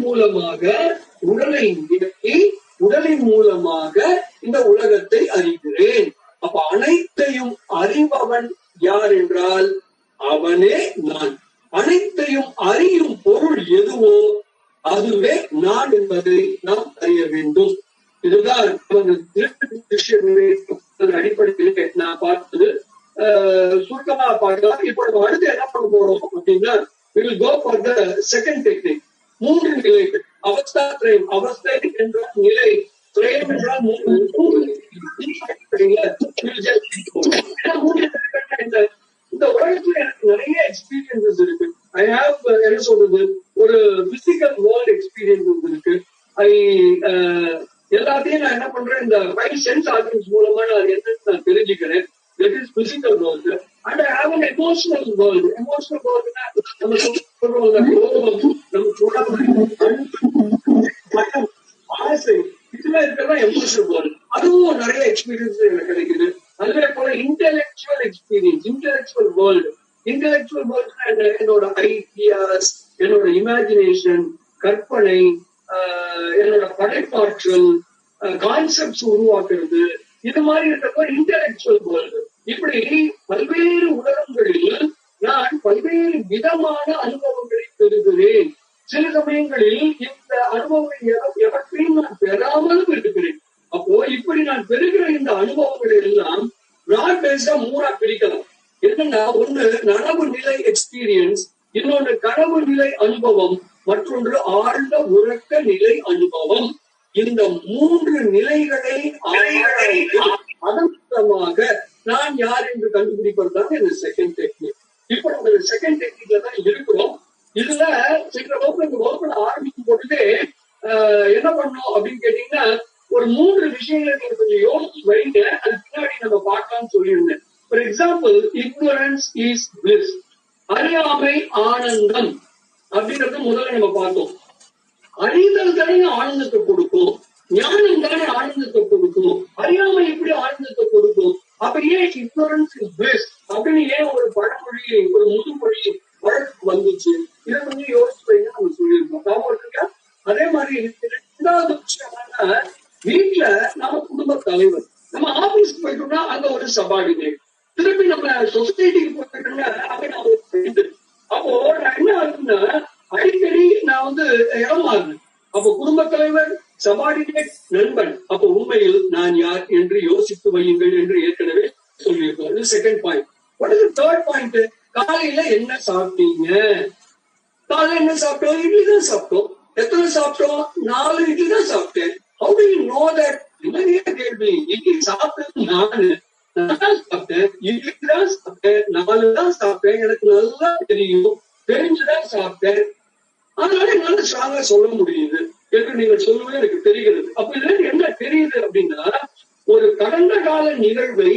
மூலமாக உடலை இயக்கி உடலின் மூலமாக இந்த உலகத்தை அறிகிறேன். அப்ப அனைத்தையும் அறிபவன் யார் என்றால் அவனே நான். அனைத்தையும் அறியும் பொருள் எதுவோ அதுவே நான் என்பதை நாம் அறிய வேண்டும். இதுதான் அடிப்படையிலே நான் பார்த்தது. சுருக்கமா பார்க்கலாம். இப்போ நம்ம அடுத்து என்ன பண்ண போறோம் அப்படின்னா, we will go for the second technique. மூன்று நிலைகள். அவஸ்தா திரயம். அவஸ்தை என்ற நிலை, திரயம் என்றால் இந்த உலகத்துல எனக்கு நிறைய எக்ஸ்பீரியன்சஸ் இருக்கு. ஐ ஹாவ் என்ன சொல்றது, ஒரு பிசிக்கல் வேர்ல்ட் எக்ஸ்பீரியன்சஸ் இருக்கு. எல்லாத்தையும் நான் என்ன பண்றேன், இந்த 5 சென்ஸ் ஆர்கன்ஸ் மூலமா நான் என்னன்னு நான் தெரிஞ்சுக்கிறேன். That is physical world. And I have an emotional world. Emotional world நம்ம ஆசை இதெல்லாம் இருக்கிறதா எமோஷனல் வேர்ல்ட். அதுவும் நிறைய எக்ஸ்பீரியன்ஸ் எனக்கு கிடைக்குது. அதே போல intellectual experience, intellectual world. Intellectual world என்னோட ஐடியாஸ், என்னோட இமேஜினேஷன், கற்பனை, என்னோட படைப்பாற்றல், கான்செப்ட்ஸ் உருவாக்குறது, இது மாதிரி இருக்கிற இன்டெலெக்சுவல் வேர்ல்டு. இப்படி பல்வேறு உலகங்களில் நான் பல்வேறு விதமான அனுபவங்களை பெறுகிறேன். சில சமயங்களில் இந்த அனுபவங்கள் எவற்றையும் நான் பெறாமலும் இருக்கிறேன். அப்போ இப்படி நான் பெறுகிற இந்த அனுபவங்களை எல்லாம் பிராட் பேஸ்டா 3 பிரிக்கலாம். என்னன்னா, ஒண்ணு நனவு நிலை எக்ஸ்பீரியன்ஸ், இன்னொன்று கனவு நிலை அனுபவம், மற்றொன்று ஆழ்ந்த உறக்க நிலை அனுபவம். இந்த 3 நிலைகளை அதன் மூலமாக நான் யார் என்று கண்டுபிடிப்பதுதான் இந்த செகண்ட் டெக்னிக். இப்ப நம்ம செகண்ட் டெக்னிக்ல தான் இருக்கிறோம். இதுல சில வகுப்புல ஆரம்பிக்கும் பொழுதே என்ன பண்ணோம் அப்படின்னு கேட்டீங்கன்னா, ஒரு 3 விஷயங்களை நீங்க கொஞ்சம் யோசிச்சு வைங்க. அது பின்னாடி நம்ம பார்க்கலாம்னு சொல்லியிருந்தேன். For example, ignorance is bliss, அறியாமை ஆனந்தம் அப்படிங்கறது முதல்ல நம்ம பார்த்தோம். அறிதல் தானே ஆனந்தத்தை கொடுக்கும், ஞானம் தானே ஆனந்தத்தை கொடுக்கும், அறியாமை எப்படி ஆனந்தத்தை கொடுக்கும்? அப்ப ஏன் இக்னோரன்ஸ் இஸ் பிளிஸ் அப்படின்னு ஏன் ஒரு பழமொழி, ஒரு முதுமொழி வழக்கு வந்துச்சு? இதை கொஞ்சம் யோசிச்சு வைங்க. நம்ம சொல்லியிருக்கோம், ஞாபகம் இருக்கா? அதே மாதிரி 2வது விஷயம் என்னன்னா, வீட்டுல நம்ம குடும்ப தலைவர், நம்ம ஆபீஸ்க்கு போயிட்டோம்னா அங்க ஒரு சபார்டினேட், திருப்பி நம்ம சொசைட்டிக்கு போயிட்டோம்னா அங்க நான் ஒரு ஃப்ரெண்டு. அப்போ நான் என்ன ஆகுதுன்னா, அடிக்கடி நான் இடமாறுறேன். அப்போ குடும்ப தலைவர், சபார்டினேட், நண்பன். அப்போ உண்மையில் நான் யார் என்று யோசித்து வையுங்கள் என்று ஏற்கனவே சொல்லியிருக்கோம். இது second point. What is the third point? காலையில என்ன சாப்பிட்டீங்க? காலையில என்ன சாப்பிட்டோம்? இட்லி தான் சாப்பிட்டோம். எத்தனை சாப்பிட்டோம்? 4 இட்லி தான் சாப்பிட்டேன். How do you know that? நிறைய கேள்வி. இட்லி சாப்பிட்டது நானு தான் சாப்பிட்டேன், இட்லி தான் சாப்பிட்டேன், 4 தான் சாப்பிட்டேன், எனக்கு நல்லா தெரியும், தெரிஞ்சுதான் சாப்பிட்டேன், அதனால என்னால ஸ்ட்ராங்கா சொல்ல முடியுது என்று நீங்கள் சொல்லுவது எனக்கு தெரிகிறது. அப்ப இதுல என்ன தெரியுது அப்படின்னா, ஒரு கடந்த கால நிகழ்வை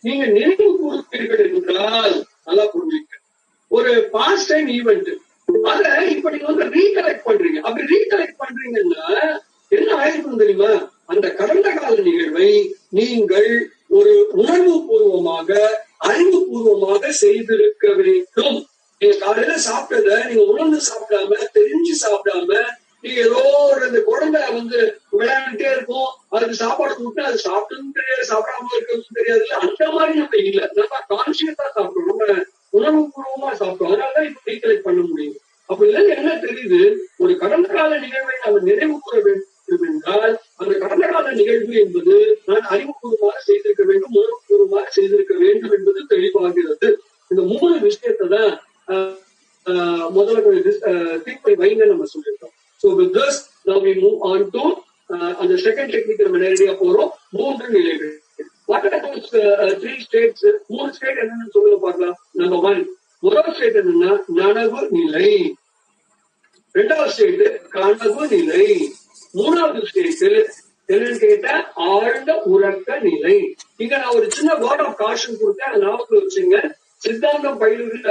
நீங்க நினைவு கூறுவீர்கள் என்றால், நல்லா புரிஞ்சுக்க, ஒரு பாஸ்ட் டைம் ஈவெண்ட், அத இப்ப நீங்க ரீகலெக்ட் பண்றீங்க. அப்படி ரீகலெக்ட் பண்றீங்கன்னா என்ன ஆயிருக்கும் தெரியுமா? அந்த கடந்த கால நிகழ்வை நீங்கள் ஒரு உணர்வு பூர்வமாக, அறிவு பூர்வமாக செய்திருக்க வேண்டும். நீங்க காலையில சாப்பிட்டத நீங்க உணர்ந்து சாப்பிடாம, தெரிஞ்சு சாப்பிடாம, நீங்க ஏதோ ஒரு குழந்தை விளையாண்டுட்டே இருக்கும், அதுக்கு சாப்பாடு கொடுத்து அது சாப்பிட்டதும் தெரியாது, சாப்பிடாம இருக்கிறதும் தெரியாது. அந்த மாதிரி நம்ம இல்லை, நம்ம கான்சியஸா சாப்பிட்டோம், நம்ம உணர்வு பூர்வமா சாப்பிட்டோம். அதனாலதான் இப்ப ரீகலெக்ட் பண்ண முடியும். அப்ப இதுல என்ன தெரியுது? ஒரு கடந்த கால நிகழ்வை நம்ம நினைவு கூற வேண்டும் என்றால், அந்த கடந்த கால நிகழ்வு என்பது நான் அறிவுபூர்வமாக செய்திருக்க வேண்டும், உணர்வுபூர்வமாக செய்திருக்க வேண்டும் என்பது தெளிவாகிறது. இந்த 3 விஷயத்தை தான் முதல்ல திங்க் பண்ணி வைங்க நம்ம சொல்லியிருக்கோம். So with this, now we move on to அந்த செகண்ட் டெக்னிக் நம்ம நேரடியா போறோம். 3 நிலைகள். What are those 3 states? 3 state என்னன்னு சொல்லுங்க பார்க்கலாம். நம்பர் 1, முதல் ஸ்டேட் என்னன்னா நனவு நிலை. ரெண்டாவது ஸ்டேட் கனவு நிலை. மூணாவது ஸ்டேட் என்னன்னு கேட்ட ஆழ்ந்த உறக்க நிலை. இங்க நான் ஒரு சின்ன வேர்ட் ஆஃப் காஷன் கொடுத்தேன், ஞாபகத்துல வச்சுங்க. சித்தாந்தம் பயிலுகிற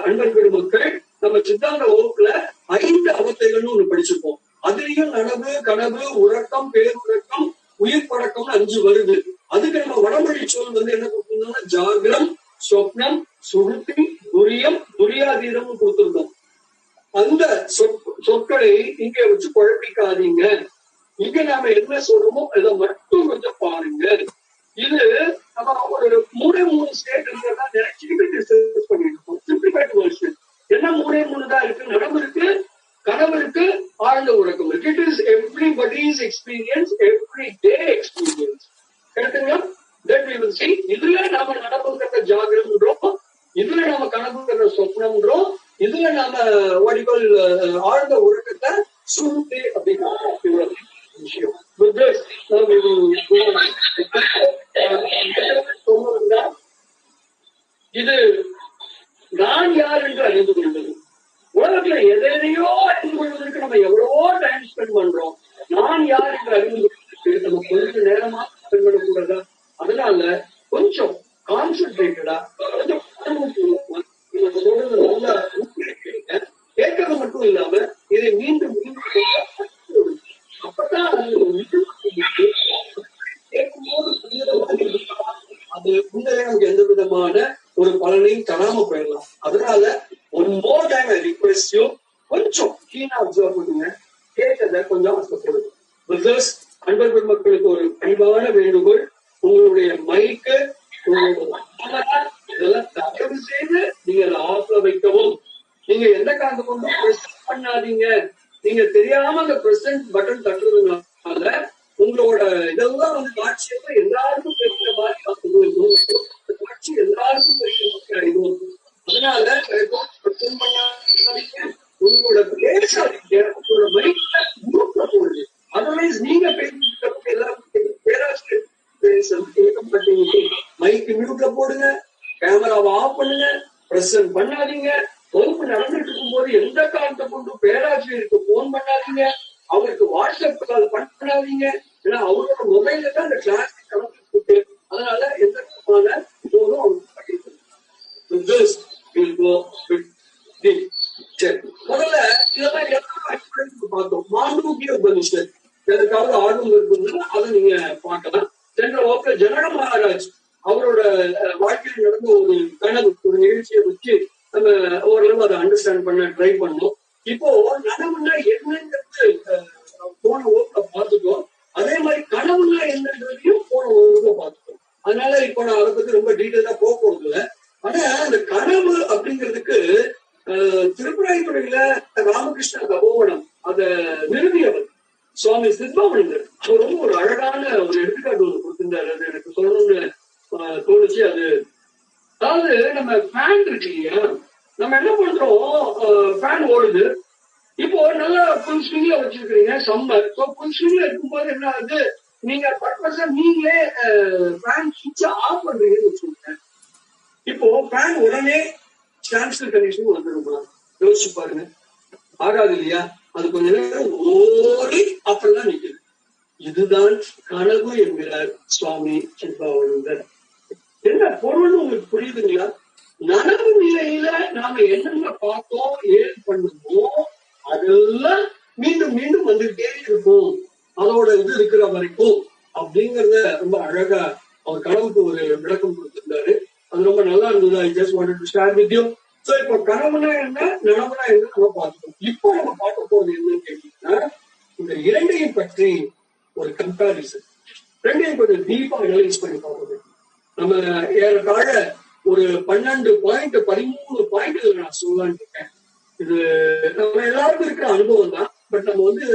அன்பர் பெருமக்கள், நம்ம சித்தாந்த வகுப்புல 5 அவத்தைகள்னு ஒண்ணு படிச்சிருப்போம். அதுலயும் நனவு, கனவு, உறக்கம், பேருறக்கம், உயிர் பழக்கம்னு 5 வருது. அதுக்கு நம்ம வடமொழி சொல் வந்து என்ன கொடுத்திருந்தோம்னா ஜாகிரம், சொப்னம், சுருத்தி, துரியம், துரியாதீரம் கொடுத்திருந்தோம். அந்த சொற்களை இங்க வச்சு குழப்பிக்காதீங்க. இங்க நாம என்ன சொல்றோமோ அதை மட்டும் கொஞ்சம் பாருங்க. இது நம்ம ஒரு 3 ஸ்டேட் இருக்கிறதா நினைச்சுக்கிட்டு டிஸ்கஸ் பண்ணிட்டு இருக்கோம். சிம்பிளிஃபைட் வெர்ஷன் என்ன 3 தான் இருக்கு. நனவு இருக்கு, கனவு இருக்கு, ஆழ்ந்த உறக்கம் இருக்கு. It is everybody's experience, every day experience. கரெக்டுங்களா? That we will see. இதுல நாம நடப்புகிற ஜாகிரம்ன்றோம், இதுல நாம கனவுங்கிற சொப்னம்ன்றோம், இதுல நாம வடிவல் ஆழ்ந்த உறக்கத்தை சுருட்டி அப்படின்னா விஷயம். இது நான் யார் என்று அறிந்து கொள்வது. உலகத்துல எதையோ அறிந்து கொள்வதற்கு நம்ம எவ்வளவோ டைம் ஸ்பெண்ட் பண்றோம். நான் யார் என்று அறிந்து கொள்வதற்கு நம்ம கொஞ்சம் நேரமா ஸ்பெண்ட் பண்ணக்கூடாதா? அதனால கொஞ்சம் கான்சென்ட்ரேட்டடா கொஞ்சம் நல்லா கேட்கறது மட்டும் இல்லாம இதை மீண்டும் அப்பதான் அது முன்னே நமக்கு எந்த விதமான ஒரு பலனையும் தராம போயிடலாம். அதனால one more time I request you, கொஞ்சம் கீனா அப்சர்வ் பண்ணுங்க, கேட்டதை கொஞ்சம் அர்த்தப்படுங்க. பிகாஸ் அன்பர் பெருமக்களுக்கு ஒரு பணிவான வேண்டுகோள், உங்களுடைய மைக்கு, இதெல்லாம் தயவு செய்து நீங்க அதை ஆஃப்ல வைக்கவும். நீங்க எந்த காரணத்தை கொண்டு பிரசன்ட் பண்ணாதீங்க. நீங்க தெரியாம அந்த பிரசன்ட் பட்டன் தட்டுறதுனால உங்களோட இதெல்லாம் வந்து காட்சியெல்லாம் எல்லாருக்கும் தெரிஞ்ச மாதிரி காட்சி எல்லாருக்கும் தெரிஞ்ச மாதிரி ஆயிடும். அதனால பிரசன்ட் பண்ணாதீங்க, உங்களோட பேசாதீங்க, உங்களோட மைக்ல மூக்க போடுது. அதர்வைஸ் நீங்க பேசிட்டு எல்லாருக்கும் பேராசிரியர் மைக்கு மியூட்ல போடுங்க, கேமராவை ஆஃப் பண்ணுங்க, பிரசன்ட் பண்ணாதீங்க. வகுப்பு நடந்துட்டு இருக்கும் போது எந்த காரணத்தை கொண்டு பேராசிரியருக்கு போன் பண்ணாதீங்க, அவருக்கு வாட்ஸ்அப் கால் பண்ணாதீங்க. ஏன்னா அவரோட மொபைல்ல தான் இந்த கிளாஸ் கலந்துருக்கு. அதனால எந்த விதமான போதும் அவருக்கு முதல்ல இதெல்லாம் பார்த்தோம். மாண்டூக்கிய உபனிஷத் எதுக்காவது ஆர்வம் இருக்குதுன்னா அதை நீங்க பார்க்கலாம். சென்ற வகுப்புல ஜனக மகாராஜ் அவரோட வாழ்க்கையில் நடந்த ஒரு கனவு, ஒரு நிகழ்ச்சியை வச்சு நம்ம ஓரளவு அதை அண்டர்ஸ்டாண்ட் பண்ண ட்ரை பண்ணோம். இப்போ நனவுன்னா என்னங்கிறது போன வகுப்புல பார்த்துட்டோம். அதே மாதிரி கனவுன்னா என்னன்றதையும் போன வகுப்புல பார்த்துட்டோம். அதனால இப்போ நான் அதை பத்தி ரொம்ப டீட்டெயிலா போக போறது இல்லை. ஆனா அந்த கனவு அப்படிங்கிறதுக்கு திருப்பராய்த்துறையில ராமகிருஷ்ண தபோவனம் அதை நிறுவியவர் சுவாமி சித்பவானந்தர். அவர் ரொம்ப ஒரு அழகான ஒரு எடுத்துக்காட்டு ஒன்று கொடுத்திருந்தாரு. அது எனக்கு சொல்லணும்னு தோணுச்சு. அதாவது நம்ம ஃபேன் இருக்கு இல்லையா, நம்ம என்ன பண்றோம், ஃபேன் ஓடுது. இப்போ நல்லா ஃபுல் ஸ்விங்ல வச்சிருக்கீங்க, சம்மர். ஃபுல் ஸ்விங்ல இருக்கும்போது என்ன ஆகுது, நீங்க பர்பஸா நீங்களே ஃபேன் சுவிட்ச ஆஃப் பண்றீங்கன்னு வச்சுக்கோங்க. இப்போ ஃபேன் உடனே ஸ்டாண்ட் கண்டிஷன் வந்துருமா? யோசிச்சு பாருங்க, ஆகாது இல்லையா? அது கொஞ்ச நேரம் ஓடி அப்புறம் தான் நிக்குது. இதுதான் கனவு என்கிறார் சுவாமி சித்பவானந்தர். என்ன பொருள்னு உங்களுக்கு புரியுதுங்களா? நனவு நிலையில நாம என்னென்ன பார்த்தோம், ஏது பண்ணுவோம், அதெல்லாம் மீண்டும் மீண்டும் வந்துகிட்டே இருக்கும், அதோட இது இருக்கிற வரைக்கும் அப்படிங்கறத ரொம்ப அழகா அவர் கனவுக்கு ஒரு விளக்கம் கொடுத்திருந்தாரு. அது ரொம்ப நல்லா இருந்தது. I just wanted to share with you. So இப்போ கனவுனா என்ன, நனவுனா என்ன நம்ம பார்த்துட்டோம். இப்போ நம்ம பார்க்க போறது என்னன்னு கேட்டீங்கன்னா, இந்த இரண்டையும் பற்றி ஒரு கம்பேரிசன், ரெண்டையும் கொஞ்சம் டீப்பா அனலைஸ் பண்ணி பார்க்கணும். நம்ம ஏறத்தாழ ஒரு 12 பாயிண்ட் 13 பாயிண்ட் நான் சொல்லலான்னு இருக்கேன். இது நம்ம எல்லாருக்கும் இருக்கிற அனுபவம் தான். பட் நம்ம வந்து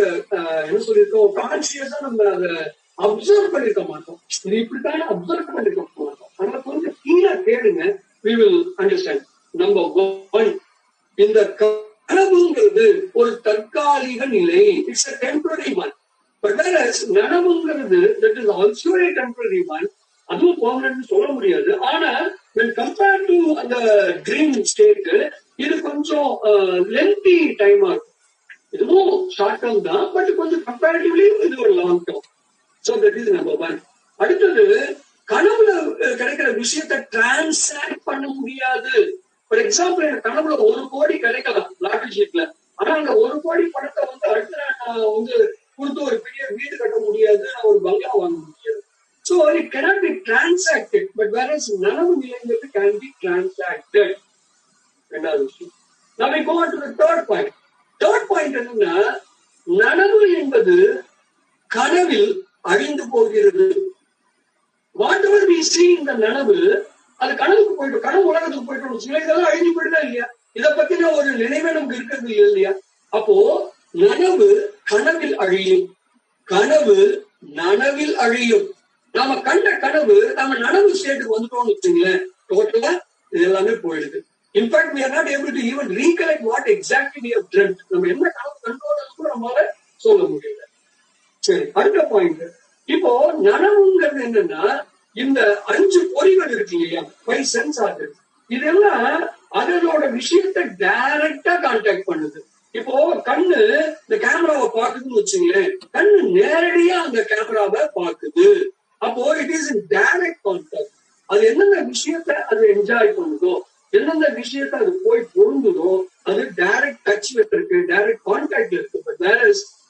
என்ன சொல்லியிருக்கோம், கான்சியஸா நம்ம அதை அப்சர்வ் பண்ணிருக்க மாட்டோம். இது இப்படித்தான் அப்சர்வ் பண்ணிருக்க மாட்டோம். ஆனா கொஞ்சம் கீழே கேளுங்க, we will understand. நம்பர் 1, இந்த கனவுங்கிறது ஒரு தற்காலிக நிலை. It's a temporary one. But whereas நனவுங்கிறது that is also a temporary one. அதுவும் பெர்மனன்ட் சொல்ல முடியாது. ஆனா when compared to அந்த ட்ரீம் ஸ்டேட், இது கொஞ்சம் லென்த்தி டைமா இருக்கும். இதுவும் ஷார்ட் டேர்ம் தான், பட் கொஞ்சம் கம்பேரிட்டிவ்லி இது ஒரு long term. So that is number 1. அடுத்தது, கனவுல கிடைக்கிற விஷயத்த டிரான்சாக்ட் பண்ண முடியாது. ஃபார் எக்ஸாம்பிள், எனக்கு கனவுல 1 கோடி கிடைக்கலாம் லாட்டரி ஷீட்ல. ஆனா அந்த 1 கோடி பணத்தை வந்து அடுத்த நான் வந்து கொடுத்து ஒரு பெரிய வீடு கட்ட முடியாது, நான் ஒரு பங்களா வாங்க முடியாது. So it cannot be transacted, but whereas நனவு நிலைங்கிறது can be transacted. ரெண்டாவது விஷயம். Now we go on to the third point. Third point என்னன்னா, நனவு என்பது கனவில் அழிந்து போகிறது. Whatever we see in the நனவு, அது கனவுக்கு போயிட்டு, கனவு உலகத்துக்கு போயிட்டு சில இதெல்லாம் அழிஞ்சு போயிட்டுதான் இல்லையா? இதை பத்தின ஒரு நினைவே நமக்கு இருக்கிறது இல்லையா? அப்போ நனவு கனவில் அழியும், கனவு நனவில் அழியும். நாம கண்ட கனவு நம்ம நனவு ஸ்டேட்டுக்கு வந்துட்டோம்னு வச்சுங்களேன், டோட்டலா இது எல்லாமே போயிடுது. In fact we are not able to even recollect what exactly we have dreamt. நம்ம என்ன கனவு கண்டோம்னு கூட நம்மளால சொல்ல முடியல. சரி, அடுத்த பாயிண்ட். இப்போ நனவுங்கிறது என்னன்னா, இந்த 5 பொறிகள் இருக்கு இல்லையா, 5 சென்ஸ் ஆர்கன்ஸ், இதெல்லாம் அதனோட விஷயத்தை டைரக்டா கான்டாக்ட் பண்ணுது. இப்போ கண்ணு இந்த கேமராவை பாக்குதுன்னு வச்சுங்களேன், கண்ணு நேரடியா அந்த கேமராவை பாக்குது. அப்போ it is in direct contact. அது எந்தெந்த விஷயத்த அது என்ஜாய் பண்ணுதோ, எந்தெந்த விஷயத்த அது போய் பொருந்துதோ, அது டைரக்ட் டச்ல இருக்கு, டைரக்ட் கான்டாக்ட்ல இருக்கு. பட் வேற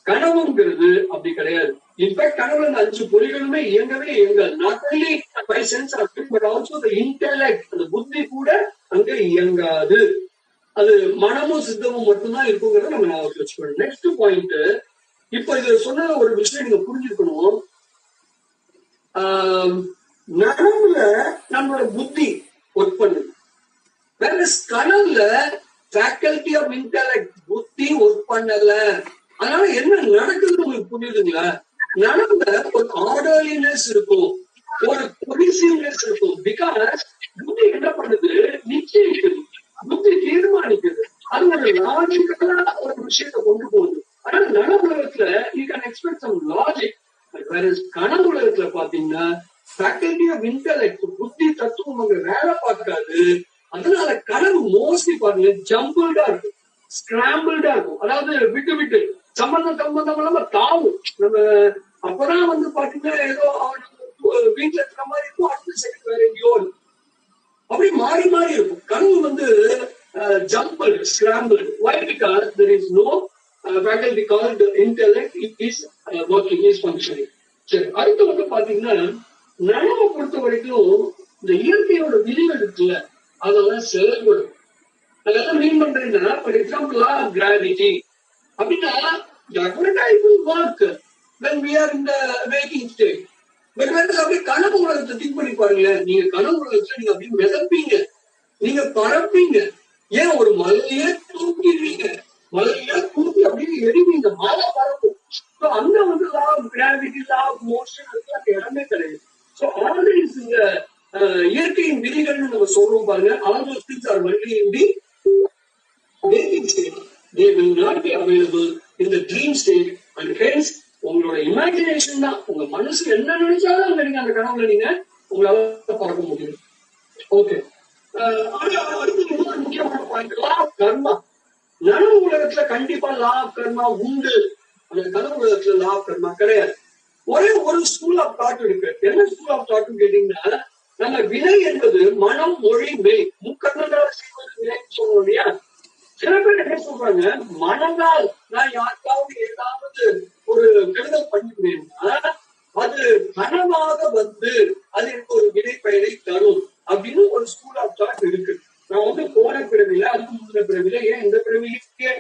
கனவுங்கிறது அப்படி கிடையாது. இன்ஃபேக்ட் கனவுல அந்த 5 பொறிகளுமே இயங்கவே இயங்காது. Not only 5 sense organs, but also the intellect, அந்த புத்தி கூட அங்க இயங்காது. அது மனமும் சித்தமும் மட்டும்தான் இருக்குங்கிறத நம்ம ஞாபகம் வச்சுக்கணும். Next point. இப்ப இது சொன்ன ஒரு விஷயம் நீங்க புரிஞ்சுக்கணும். நனவுல நம்மளோட புத்தி ஒர்க் பண்ணுது, வேற கனவுல ஃபேக்கல்டி ஆஃப் இன்டெலெக்ட், புத்தி ஒர்க் பண்ணல. அதனால என்ன நடக்குதுன்னு உங்களுக்கு புரியுதுங்களா? நனவுல ஒரு ஆர்டர்லினஸ் இருக்கும், ஒரு கொஹெசிவ்னஸ் இருக்கும். பிகாஸ் புத்தி என்ன பண்ணுது, நிச்சயிக்குது, புத்தி தீர்மானிக்குது, அது ஒரு லாஜிக்கலா ஒரு விஷயத்தை கொண்டு போகுது. ஆனா நனவு உலகத்துல you can expect some logic. வேற கனவு உலகத்துல பாத்தீங்கன்னா ஃபேக்கல்டி ஆஃப் இன்டெலெக்ட், புத்தி தத்துவம் அங்க வேலை பார்க்காது. அதனால கனவு மோஸ்ட்லி பாருங்க ஜம்பிள்டா இருக்கும், ஸ்கிராம்பிள்டா இருக்கும். அதாவது விட்டு விட்டு சம்பந்தம் இல்லாம தாவும். நம்ம அப்பதான் வந்து பாத்தீங்கன்னா ஏதோ வீட்டுல இருக்கிற மாதிரி இருக்கும், அடுத்த செகண்ட் வேற எங்கேயோ அப்படி மாறி மாறி இருக்கும். கனவு வந்து jumble, scramble. Why? Because there is no faculty called intellect is working, is functioning. சரி, அடுத்து வந்து பாத்தீங்கன்னா நனவை பொறுத்த வரைக்கும் இந்த இயற்கையோட விதிகள் இருக்குல்ல, அதெல்லாம் செயல்படும். அதெல்லாம் மீன் பண்றீங்கன்னா, for example law of gravity அப்படின்னா, definitely it will work when we are in the waking state. But வந்து அப்படியே கனவு உலகத்தை திங்க் பண்ணி பாருங்களேன். நீங்க கனவு உலகத்துல நீங்க அப்படியே மிதப்பீங்க, நீங்க பறப்பீங்க. ஏன் ஒரு மலையே தூக்கிடுவீங்க, மலையா தூக்கி அப்படியே எரிவீங்க, மழை பறக்கும். அங்க வந்து law of gravity, law of motion, அதுக்கு அந்த இடமே கிடையாது. ஸோ ஆல்வேஸ் இந்த இயற்கையின் விதிகள்னு நம்ம சொல்றோம் பாருங்க, all those things are only in the waking state. They will not be available in the dream state. And hence உங்களோட இமேஜினேஷன் தான், உங்க மனசு என்ன நினைச்சாலும் அங்க நீங்க அந்த கனவுல நீங்க உங்களால பார்க்க முடியும். ஓகே, அடுத்து இன்னொரு முக்கியமான பாயிண்ட், லா ஆஃப் கர்மா. நனவு உலகத்துல கண்டிப்பா லா ஆஃப் கர்மா உண்டு, அந்த கனவு உலகத்துல லா ஆஃப் கர்மா கிடையாது. ஒரே ஒரு ஸ்கூல் ஆஃப் தாட் இருக்கு. என்ன ஸ்கூல் ஆஃப் தாட்னு கேட்டீங்கன்னா, நம்ம வினை என்பது மனம், மொழி, மெய், முக்கண்ணங்களால் செய்வது வினைன்னு சொல்றோம் இல்லையா? சில பேர் என்ன சொல்றாங்க, மனதால் நான் யாருக்காவது ஏதாவது ஒரு கெடுதல் பண்ணிவிடுவேன்னா அது கனவாக வந்து அது எனக்கு ஒரு வினை பயனை தரும் அப்படின்னு ஒரு ஸ்கூல் ஆஃப் தாட் இருக்கு. நான் வந்து போன பிறவில, அதுக்கு முந்தின பிறவில, ஏன் இந்த பிறவிலேயே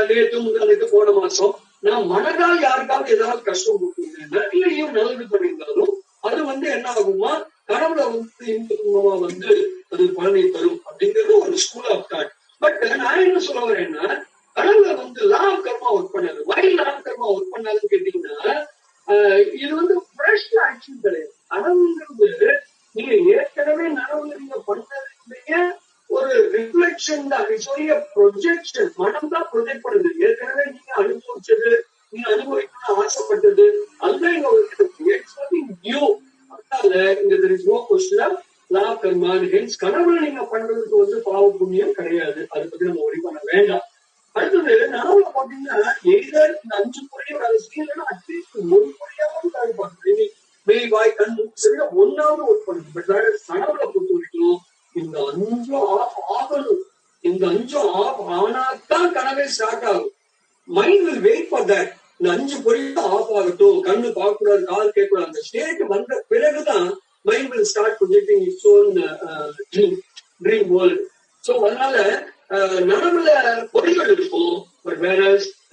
நேற்று முந்தினதுக்கு போன மாசம் நான் மனதால் யாருக்காவது ஏதாவது கஷ்டம் கொடுத்துருந்தேன்னா, இல்லையும் நல்லது பண்ணியிருந்தாலும் அது வந்து என்ன ஆகுமா, கனவுல வந்து இன்பமா வந்து அது பலனை தரும் அப்படிங்கிறது ஒரு ஸ்கூல் ஆஃப் தாட். பட் நான் என்ன சொல்ல வரேன்னா, கனவுல வந்து லா ஆஃப் கர்மா ஒர்க் பண்ணாது. வை லா ஆஃப் கர்மா ஒர்க் பண்ணாதுன்னு கேட்டீங்கன்னா, இது வந்து ஃப்ரெஷ் ஆக்ஷன் கிடையாது. கனவுங்கிறது நீங்க ஏற்கனவே நனவுல நீங்க பண்ணதுடைய ஒரு ரிஃப்ளெக்ஷன் தான், ப்ரொஜெக்ஷன். மனம் தான் ப்ரொஜெக்ட் பண்ணுது. ஏற்கனவே நீங்க அனுபவிச்சது, நீங்க அனுபவிக்கணும்னு ஆசைப்பட்டது, அதுதான் இங்க ஒரு நியூ. அதனால இங்க there is no question of law of karma. Hence கனவுல நீங்க பண்றதுக்கு வந்து பாவ புண்ணியம் கிடையாது. அதை பத்தி நம்ம ஒரி பண்ண வேண்டாம். அடுத்தது நனவுல பாத்தீங்கன்னா பாத்தீங்கன்னா எய்தர் இந்த 5 பொறியோட அதை செய்யலன்னா அட்லீஸ்ட் ஒரு பொறியாவது வேலை பார்க்கணும். மெய் வாய் கண் சரியா ஒன்னாவது ஒர்க் பண்ணுது. பட் கனவுல பொறுத்த வரைக்கும் இந்த 5 ஆஃப் ஆகணும். இந்த 5 ஆஃப் ஆனாதான் கனவே ஸ்டார்ட் ஆகும். Mind will wait for that. இந்த 5 பொறியும் ஆஃப் ஆகட்டும், கண்ணு பார்க்க கூடாது, கால் கேட்க கூடாது. அந்த ஸ்டேட் வந்த பிறகுதான் mind will start projecting its own dream world. So அதனால நனவுல பொறிகள் இருக்கும், பட் வேற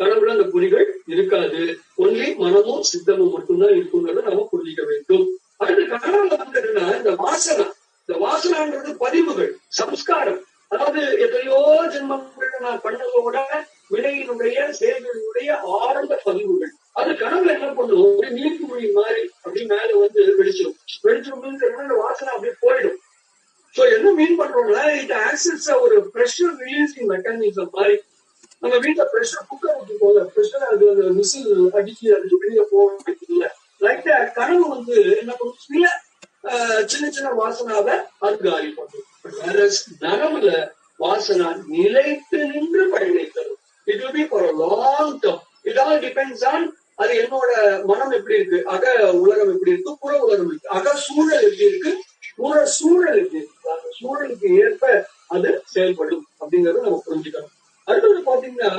கனவுல அந்த பொறிகள் இருக்காது. ஒன்லி மனமும் சித்தமும் மட்டும்தான் இருக்குங்கிறத நம்ம புரிஞ்சிக்க வேண்டும். அடுத்து கனவுல வந்து என்னன்னா இந்த வாசனான்றது பதிவுகள், சம்ஸ்காரம். அதாவது எத்தனையோ ஜென்மங்கள் நான் பண்ணதோட வினையினுடைய செயல்களினுடைய ஆழ்ந்த பதிவுகள். அது கனவுல என்ன பண்ணும், ஒரு நீர்க்குழி மாதிரி அப்படி மேல வந்து வெளிச்சிடும். வாசனை அப்படியே போயிடும். சோ என்ன மீன் பண்றோம்னா, இட் ஆக்சஸ் ஒரு ப்ரெஷர் ரிலீசிங் மெக்கானிசம் மாதிரி. நம்ம வீட்டுல ப்ரெஷர் குக்கர் ஊற்றி போல ப்ரெஷர் அது விசில் அடிச்சு வெளியே போக இல்லை. லைக் கனவு வந்து என்ன பண்ணும், சின்ன சின்ன வாசனாவை அது காலி பண்ணும். வேற நனவுல வாசனா நிலைத்து நின்று பயணித்தது. It will be for long term. It all depends on அது என்னோட மனம் எப்படி இருக்கு, அக உலகம் எப்படி இருக்கு, புற உலகம் இருக்கு, அக சூழல் எப்படி இருக்கு, புற சூழல் எப்படி இருக்கு. அந்த சூழலுக்கு ஏற்ப அது செயல்படும் அப்படிங்கறத நம்ம புரிஞ்சுக்கணும். அடுத்தது பாத்தீங்கன்னா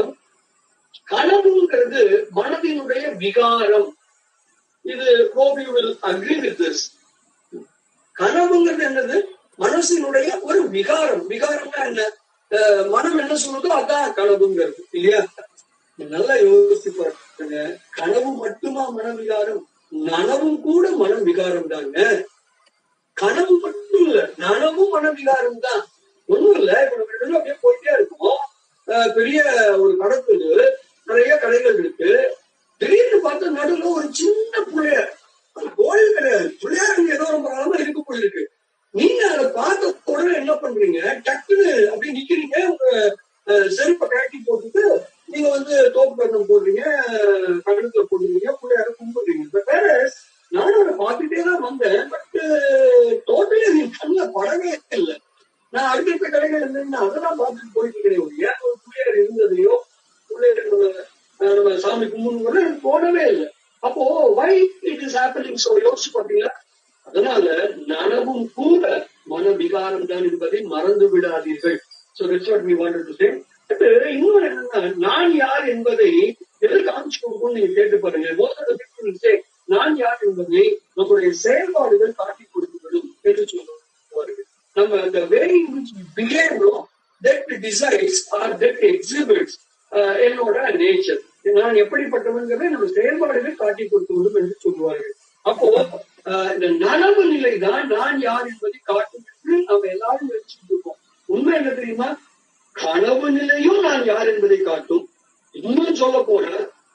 கனவுங்கிறது மனதினுடைய விகாரம். இது hope you will agree with this. கனவுங்கிறது என்னது, மனசினுடைய ஒரு விகாரம். விகாரம்னா என்ன, மனம் என்ன சொல்லுதோ அதான் கனவுங்கிறது இல்லையா. நல்லா யோசிச்சு பாருங்க, கனவு மட்டுமா மன விகாரம், நனவும் கூட மன விகாரம் தாங்க. கனவு மட்டும் இல்ல, நனவும் மன விகாரம் தான். ஒண்ணும் இல்ல, இப்ப நம்ம அப்படியே போயிட்டே இருக்கோம், பெரிய ஒரு கடத்துக்கு நிறைய கடைகள் இருக்கு. திடீர்னு பார்த்தா நடுவில் ஒரு சின்ன புள்ளையார், கோயில் கிடையாது, பிள்ளையார் ஏதோ ரொம்ப காலமா இருக்க போயிருக்கு. நீங்க அதை பார்த்த உடனே என்ன பண்றீங்க, டக்குன்னு அப்படி நிக்கிறீங்க, உங்க செருப்பை கட்டி போட்டுட்டு நீங்க வந்து தோப்பு கண்ணம் போடுறீங்க, கழுத்துல போடுறீங்க, பிள்ளையார கும்பிடுறீங்க. வேற நானும் அதை பார்த்துட்டே தான் வந்தேன், பட் டோட்டலி அது கண்ணுல படவே இல்லை. நான் அடுத்த கடைகள் இருந்தேன்னா அதெல்லாம் பார்த்துட்டு போயிட்டு கிடையாது. ஏன் ஒரு பிள்ளையார் இருந்ததையோ பிள்ளையார் நம்ம சாமி கும்பிடுன்னு எனக்கு தோணவே இல்லை. அப்போ why it is happening, so யோசிச்சு பாத்தீங்களா. அதனால நனவும் கூட மன விகாரம் தான் என்பதை மறந்து விடாதீர்கள். So that's what we wanted to say. இன்னொரு என்னன்னா, நான் யார் என்பதை எதில் காமிச்சு கொடுக்கும் நீங்க கேட்டு பாருங்க. most of the people will say நான் யார் என்பதை நம்முடைய செயல்பாடுகள் காட்டி கொடுத்துவிடும் என்று சொல்லுவார்கள். நம்ம the way in which we behave, that decides or that exhibits என்னோட நேச்சர். நான் எப்படிப்பட்டவங்கிறதை நம்ம செயல்பாடுகள் காட்டி கொடுத்து விடும் என்று சொல்லுவார்கள். அப்போ இந்த நனவு நிலை தான் நான் யார் என்பதை காட்டும் என்று நம்ம எல்லாரும் நினைச்சுட்டு இருக்கோம். உண்மை என்ன தெரியுமா, கனவு நிலையும் நான் யார் என்பதை காட்டும். இன்னும் சொல்ல போன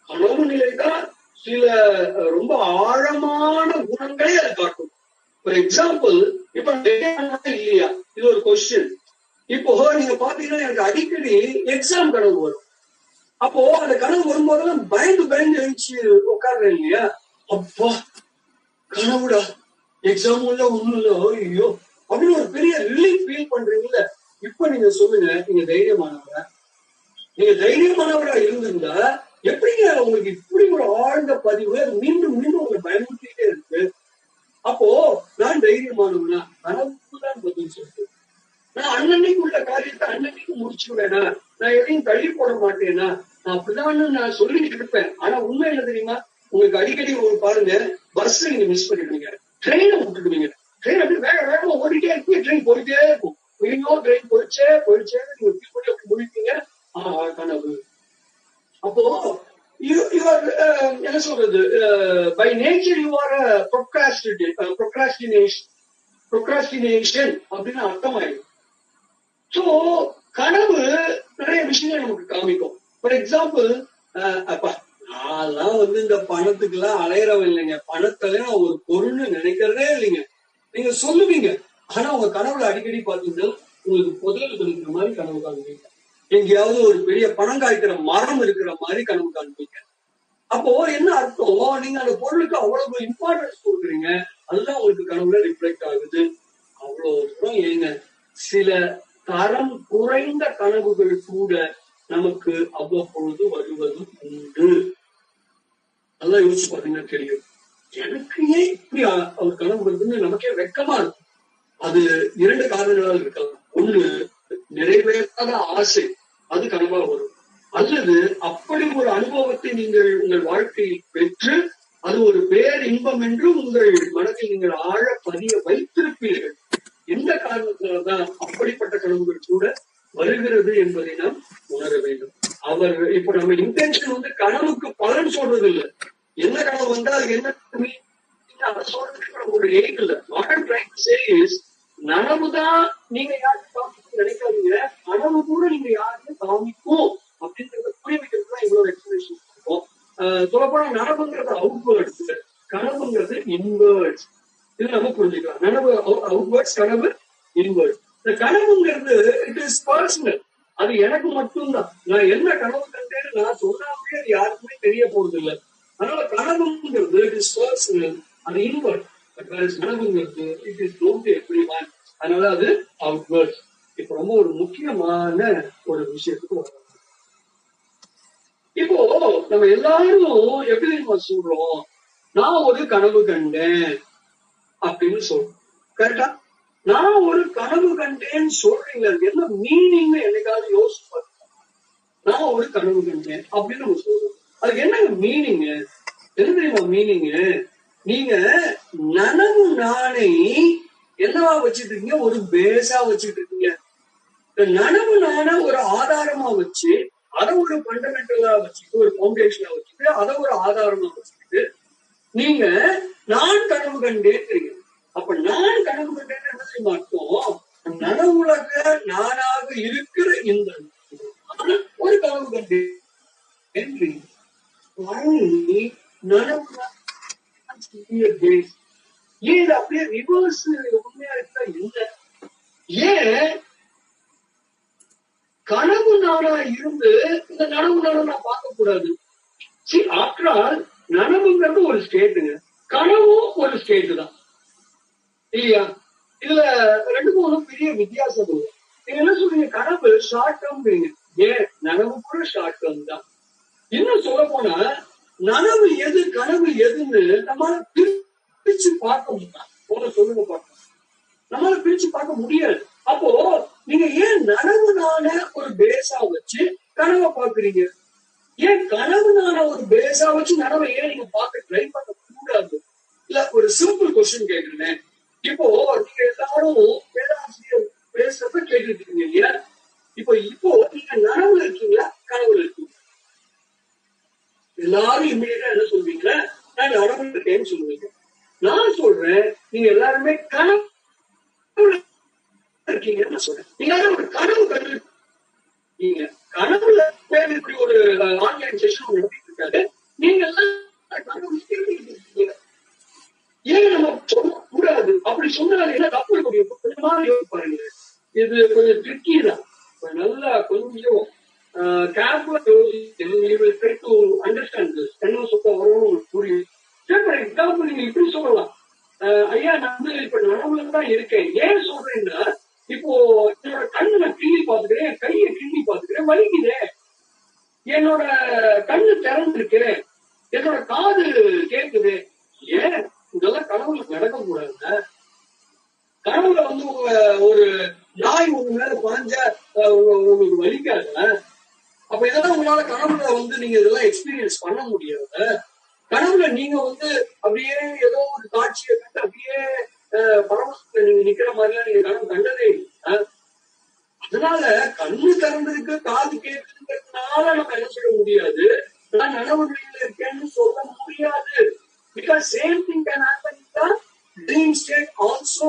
கனவு நிலை தான் சில ரொம்ப ஆழமான குணங்களை அது காட்டும். ஃபார் எக்ஸாம்பிள், இப்ப இல்லையா, இது ஒரு கொஸ்டின். இப்போ நீங்க பாத்தீங்கன்னா எனக்கு அடிக்கடி எக்ஸாம் கனவு வரும். அப்போ அந்த கனவு வரும்போதெல்லாம் பயந்து பயந்து எழுச்சி உட்கார்றேன் இல்லையா. அப்பா கனவுடா, எக்ஸாம் இல்ல ஒண்ணும் இல்ல, ஐயோ அப்படின்னு ஒரு பெரிய ரிலீஃப் ஃபீல் பண்றீங்கல்ல. இப்ப நீங்க சொல்லுங்க, நீங்க தைரியமானவரா? நீங்க தைரியமானவரா இருந்திருந்தா எப்படிங்க உங்களுக்கு இப்படி ஒரு ஆழ்ந்த பதிவு அது மீண்டும் மீண்டும் உங்களை பயமுறுத்திட்டே இருக்கு. அப்போ நான் தைரியமானவனா, கனவுதான் பதில் சொல்றேன். நான் அன்னன்னைக்கு உள்ள காரியத்தை அன்னன்னைக்கு முடிச்சுடுவேனா, நான் எதையும் தள்ளி போட மாட்டேனா, நான் அப்படிதான் நான் சொல்லிட்டு இருப்பேன். ஆனா உண்மை என்ன தெரியுமா, உங்களுக்கு அடிக்கடி ஒரு பாருங்க, பஸ் நீங்க மிஸ் பண்ணிடுவீங்க, ட்ரெயினை விட்டுடுவீங்க. ட்ரெயின் அப்படி வேக வேகமா ஓடிட்டே இருக்கு, ட்ரெயின் போயிட்டே இருக்கும். ஐயோ ட்ரெயின் போயிடுச்சே நீங்க ஃபீல் பண்ணி அப்படி முடிப்பீங்க. கனவு. அப்போ என்ன சொல்றது, by nature you are procrastination அப்படின்னு அர்த்தம் ஆயிடும். சோ கனவு நிறைய விஷயங்கள் நமக்கு காமிக்கும். ஃபார் எக்ஸாம்பிள், அப்பா நான்லாம் வந்து இந்த பணத்துக்கு எல்லாம் அலையறவன் இல்லைங்க, பணத்தெல்லாம் ஒரு பொருள்னு நினைக்கிறதே இல்லைங்க நீங்க சொல்லுவீங்க. ஆனா உங்க கனவுல அடிக்கடி பாத்தீங்கன்னா உங்களுக்கு புதையல் இருக்கிற மாதிரி கனவு காண்பீங்க, எங்கேயாவது ஒரு பெரிய பணம் காய்க்கிற மரம் இருக்கிற மாதிரி கனவு காண்பீங்க. அப்போ என்ன அர்த்தம், நீங்க அந்த பொருளுக்கு அவ்வளவு இம்பார்ட்டன்ஸ் கொடுக்குறீங்க, அதுதான் உங்களுக்கு கனவுல ரிஃப்ளெக்ட் ஆகுது. அவ்வளவு தூரம் ஏங்க, சில தரம் குறைந்த கனவுகள் கூட நமக்கு அவ்வப்பொழுது வருவது உண்டு. நல்லா யோசிச்சு பாத்தீங்கன்னா தெரியும். எனக்கு ஏன் இப்படி அவர் கனவு வருதுன்னு நமக்கே வெக்கமா இருக்கும். அது 2 காரணங்களால் இருக்கலாம். ஒண்ணு, நிறைவேறாத ஆசை, அது கனவா வரும். அல்லது அப்படி ஒரு அனுபவத்தை நீங்கள் உங்கள் வாழ்க்கையில் பெற்று அது ஒரு பேர் இன்பம் என்று உங்கள் மனதில் நீங்கள் ஆழ பதிய வைத்திருப்பீர்கள். எந்த காரணத்தினால்தான் அப்படிப்பட்ட கனவுகள் கூட வருகிறது என்பதை நாம் உணர வேண்டும். அவர் இப்ப நம்ம இன்டென்ஷன் வந்து கனவுக்கு பலன் சொல்றது இல்லை. என்ன கனவு வந்தால் என்ன சொல்றதுக்கு ஒரு எய்ட் இல்லை. நனவுதான் நீங்க யாருக்கு காமிக்கும் நினைக்காதீங்க. கனவு கூட நீங்க யாருன்னு காமிக்கும் அப்படின்றத புரிய வைக்கிறதுதான் இவ்வளவு எக்ஸ்பிளேஷன் இருக்கும். சொல்லப்போனா நனவுங்கிறது அவுட்வேர்ட்ஸ், கனவுங்கிறது இன்வேர்ட்ஸ். இது நம்ம புரிஞ்சுக்கலாம். நனவு அவுட்வேர்ட்ஸ், கனவு இன்வேர்ட்ஸ். இந்த கனவுங்கிறது இட் இஸ் பர்சனல். அது எனக்கு மட்டும்தான். நான் என்ன கனவு கண்டேன்னு நான் சொன்னாலே அது யாருக்குமே தெரிய போறது இல்லை. அதனால கனவுங்கிறது இட் இஸ் பர்சனல், அது இன்வேர்ட். கனவுங்கிறது it is known to everyone. அதனால அது அவுட்வேர்ட்ஸ். இப்ப ரொம்ப ஒரு முக்கியமான ஒரு விஷயத்துக்கு வரும். இப்போ நம்ம எல்லாரும் எப்படி நம்ம சொல்றோம், நான் ஒரு கனவு கண்டேன் அப்படின்னு சொல்றோம். கரெக்டா? நான் ஒரு கனவு கண்டேன்னு சொல்றீங்க, என்ன மீனிங் என்னைக்காவது யோசிச்சு. நான் ஒரு கனவு கண்டேன் அப்படின்னு நம்ம சொல்றோம். அதுக்கு என்ன மீனிங்? என்ன தெரியுமா மீனிங்? நீங்க நனவு நாளை என்னவா வச்சுட்டு இருக்கீங்க? ஒரு பேஸா வச்சுட்டு இருக்கீங்க. நனவு நாள ஒரு ஆதாரமா வச்சு, அதை ஒரு ஃபண்டமெண்டலா வச்சுட்டு, ஒரு பவுண்டேஷனா வச்சுட்டு, அதை ஒரு ஆதாரமா வச்சுக்கிட்டு நீங்க நான் கனவு கண்டேன். அப்ப நான் கனவு கண்டேன்னு என்ன செய்ய அர்த்தம்? நனவுலக நானாக இருக்கிற இந்த ஒரு கனவு கண்டேன். நனவு ஏன் அப்படியே ரிவர்ஸ் உண்மையா இருக்கா? இல்லை. ஏன் கனவு நானா இருந்து இந்த நனவு நானும் நான் பார்க்க கூடாது? ஆஃப்டர் ஆல் நனவுங்கிறது ஒரு ஸ்டேட்டுங்க, கனவும் ஒரு ஸ்டேட்டு தான் இல்லையா? இதுல 2 பெரிய வித்தியாசம் இல்லை. நீங்க என்ன சொல்றீங்க? கனவு ஷார்ட் டேர்ம். ஏன் நனவு கூட ஷார்ட் டேர்ம் தான். இன்னும் சொல்ல போனா நனவு எது கனவு எதுன்னு நம்மளால பிரிச்சு பார்க்க முடியும். சொல்லுங்க பார்க்க, நம்மளால பிரிச்சு பார்க்க முடியாது. அப்போ நீங்க ஏன் நனவுனால ஒரு பேஸா வச்சு கனவை பாக்குறீங்க? ஏன் கனவுனால ஒரு பேஸா வச்சு நனவை ஏன் நீங்க பார்க்க ட்ரை பண்ண கூடாது? இல்ல, ஒரு சிம்பிள் கொஸ்டின் கேட்கிறேன். இப்போ நீங்க எல்லாரும் பேராசிரியர் பேசுறப்ப கேட்டுட்டு இருக்கீங்க இல்லையா? இப்போ நீங்க நனவுல இருக்கீங்களா, கனவுல இருக்கீங்க? எல்லாரும் இம்மிடியா என்ன சொல்வீங்க? நான் நனவுல இருக்கேன்னு சொல்லுவீங்க. நான் சொல்றேன், நீங்க எல்லாருமே கனவு இருக்கீங்கன்னு சொல்றேன். நீங்க ஒரு கனவு கண்டு நீங்க கனவுல இப்படி ஒரு ஆன்லைன் செஷன் நடத்திட்டு இருக்காரு. நீங்க எல்லாம் கனவு இருக்கீங்க. ஏன் நம்ம சொல்ல கூடாது? அப்படி சொன்னாலும் என்ன தப்பு இருக்க முடியும்? கொஞ்சமா யோசிப்பாருங்க. இது கொஞ்சம் ட்ரிக்கி தான். நல்லா கொஞ்சம் கேர்ஃபுல்லா அண்டர்ஸ்டாண்ட் என்ன சொல்ல வரும் புரியும். ஃபார் எக்ஸாம்பிள் நீங்க இப்படி சொல்லலாம், ஐயா நான் வந்து இப்ப நனவுல தான் இருக்கேன். ஏன் சொல்றேன்னா, இப்போ என்னோட கண்ணு நான் கிள்ளி பாத்துக்கிறேன், கையை கிள்ளி பாத்துக்கிறேன், வலிக்குதே. என்னோட கண்ணு திறந்துருக்கு, என்னோட காது கேட்குது. ஏன் இதெல்லாம் கனவுல நடக்க கூடாதுங்க. கனவுல வந்து ஒரு நாய் உங்க மேல பாஞ்ச உங்களுக்கு வலிக்காதுங்க. அப்ப இதெல்லாம் உங்களால கனவுல வந்து நீங்க இதெல்லாம் எக்ஸ்பீரியன்ஸ் பண்ண முடியாது. கனவுல நீங்க வந்து அப்படியே ஏதோ ஒரு காட்சியை கண்டு அப்படியே பரமசத்துல நீங்க நிக்கிற மாதிரிலாம் நீங்க கனவு கண்டதே இல்லை. அதனால கண்ணு திறந்திருக்கு, காது கேட்குறதுனால நம்ம என்ன சொல்ல முடியாது, நான் நனவு நிலையில இருக்கேன்னு சொல்ல முடியாது. Because same thing can happen in the dream state also.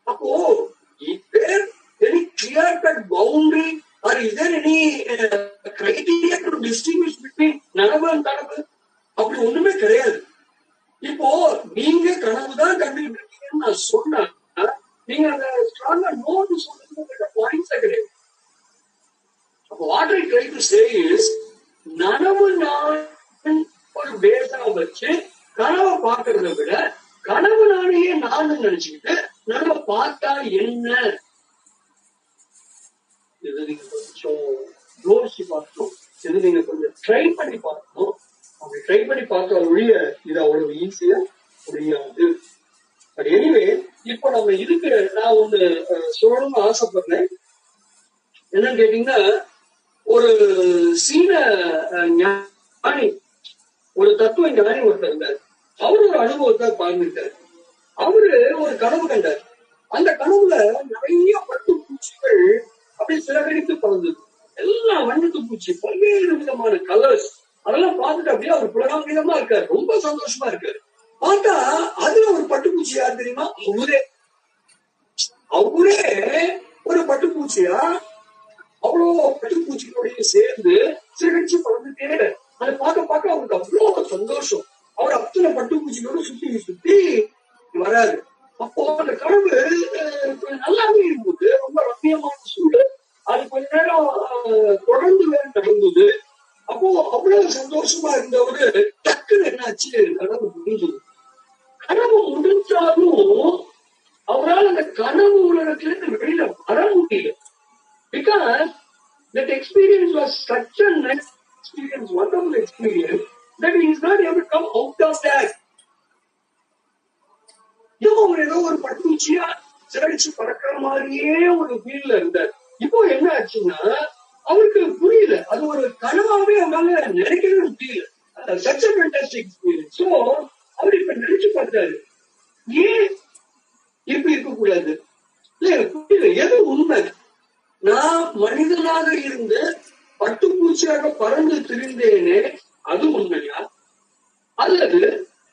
அப்போ is there any clear-cut boundary or is there any criteria to distinguish between நனவு and கனவு? அப்படி ஒண்ணுமே கிடையாது. இப்போ நீங்க கனவுதான் கண்டுகிட்டு இருக்கீங்கன்னு நான் சொன்னேன். நீங்க அந்த ஸ்ட்ராங்கா நோட்டு சொல்றது பாயிண்ட்ஸ் கிடையாது. அப்போ what I try to say is, நனவு நான் ஒரு பேஸா வச்சு கனவை பார்க்கறத விட கனவு நாளையே நான் நினைச்சுக்கிட்டு நனவை பார்த்தா என்ன, இதை நீங்க கொஞ்சம் யோசிச்சு பார்க்கணும், இது நீங்க கொஞ்சம் ட்ரை பண்ணி பார்க்கணும். அப்படி ட்ரை பண்ணி பார்க்க ஒழிய இது அவ்வளவு ஈஸியா முடியாது. பட் எனிவே இப்ப நம்ம இதுக்கு நான் ஒண்ணு சொல்லணும்னு ஆசைப்படுறேன். என்னன்னு கேட்டீங்கன்னா, ஒரு சீன ஞானி, ஒரு தத்துவ ஞானி ஒருத்தர் இருந்தார். அவரு ஒரு அனுபவத்தை பார்த்துட்டார். அவரு ஒரு கனவு கண்டார். அந்த கனவுல நிறைய பட்டு பூச்சிகள் அப்படி சிறகடித்து பறந்தது. எல்லா வண்ணத்து பூச்சி, பல்வேறு விதமான கலர்ஸ், அதெல்லாம் பார்த்துட்டு அப்படியே அவர் புலகாங்கிதமா இருக்காரு, ரொம்ப சந்தோஷமா இருக்காரு. பார்த்தா அதுல ஒரு பட்டுப்பூச்சி யார் தெரியுமா? அவரே ஒரு பட்டுப்பூச்சியா, அவ்வளோ பட்டுப்பூச்சிகளோடய சேர்ந்து சிறகடிச்சு பறந்துட்டே. அதை பார்க்க அவருக்கு அவ்வளவு சந்தோஷம். அவர் அத்தனை பட்டுப்பூச்சிகளோட சுத்தி வராரு. அப்போ அந்த கனவு நல்லாவே இருந்தது, ரொம்ப ரம்மியமான சூழல். அது கொஞ்ச நேரம் தொடர்ந்து வேற நடந்தது. அப்போ அவ்வளவு சந்தோஷமா இருந்தவரு டக்குன்னு என்னாச்சு, கனவு முடிஞ்சது. கனவு முடிஞ்சாலும் அவரால் அந்த கனவு உலகத்துல இருந்து வெளியில வர முடியல. Because that experience was such a nice experience, wonderful experience, that he is not able to come out of that. அவர் ஏதோ ஒரு பட்டுச்சியா சிறடிச்சு பறக்கிற மாதிரியே ஒரு ஃபீல்ல இருந்தார். இப்போ என்ன ஆச்சுன்னா, அவருக்கு புரியல, அது ஒரு கனவாவே அவனால நினைக்கவே முடியல. such a fantastic experience. So அவர் இப்ப நினைச்சு பார்த்தாரு, ஏன் இப்படி இருக்கக்கூடாது? இல்ல எனக்கு புரியல, எது உண்மை? நான் மனிதனாக இருந்து பட்டுப்பூச்சியாக பறந்து திரிந்தேனே, அது உண்மையா? அல்லது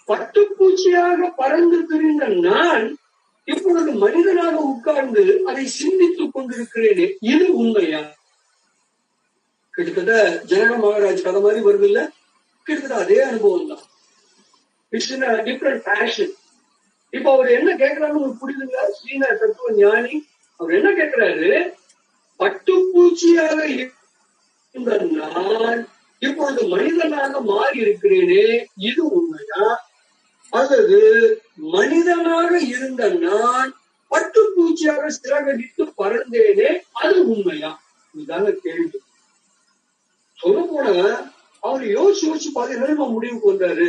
பட்டுப்பூச்சியாக பறந்து திரிந்த நான் இப்பொழுது மனிதனாக உட்கார்ந்து அதை சிந்தித்துக் கொண்டிருக்கிறேனே, இது உண்மையா? கிட்டத்தட்ட ஜனக மகாராஜ் கதை மாதிரி வருது இல்ல? கிட்டத்தட்ட அதே அனுபவம் தான். It's in different fashion. இப்ப அவர் என்ன கேட்கிறாருன்னு உங்களுக்கு புரியுதுங்களா? சீன தத்துவ ஞானி அவர் என்ன கேட்கிறாரு, பட்டுப்பூச்சியாக இருந்த நான் இப்பொழுது மனிதனாக மாறி இருக்கிறேனே, இது உண்மையா? அல்லது மனிதனாக இருந்த நான் பட்டுப்பூச்சியாக சிறகடித்து பறந்தேனே, அது உண்மையா? இதுதாங்க கேள்வி. சொல்ல போன அவர் யோசிச்சு பாத்தீங்கன்னா முடிவுக்கு வந்தாரு,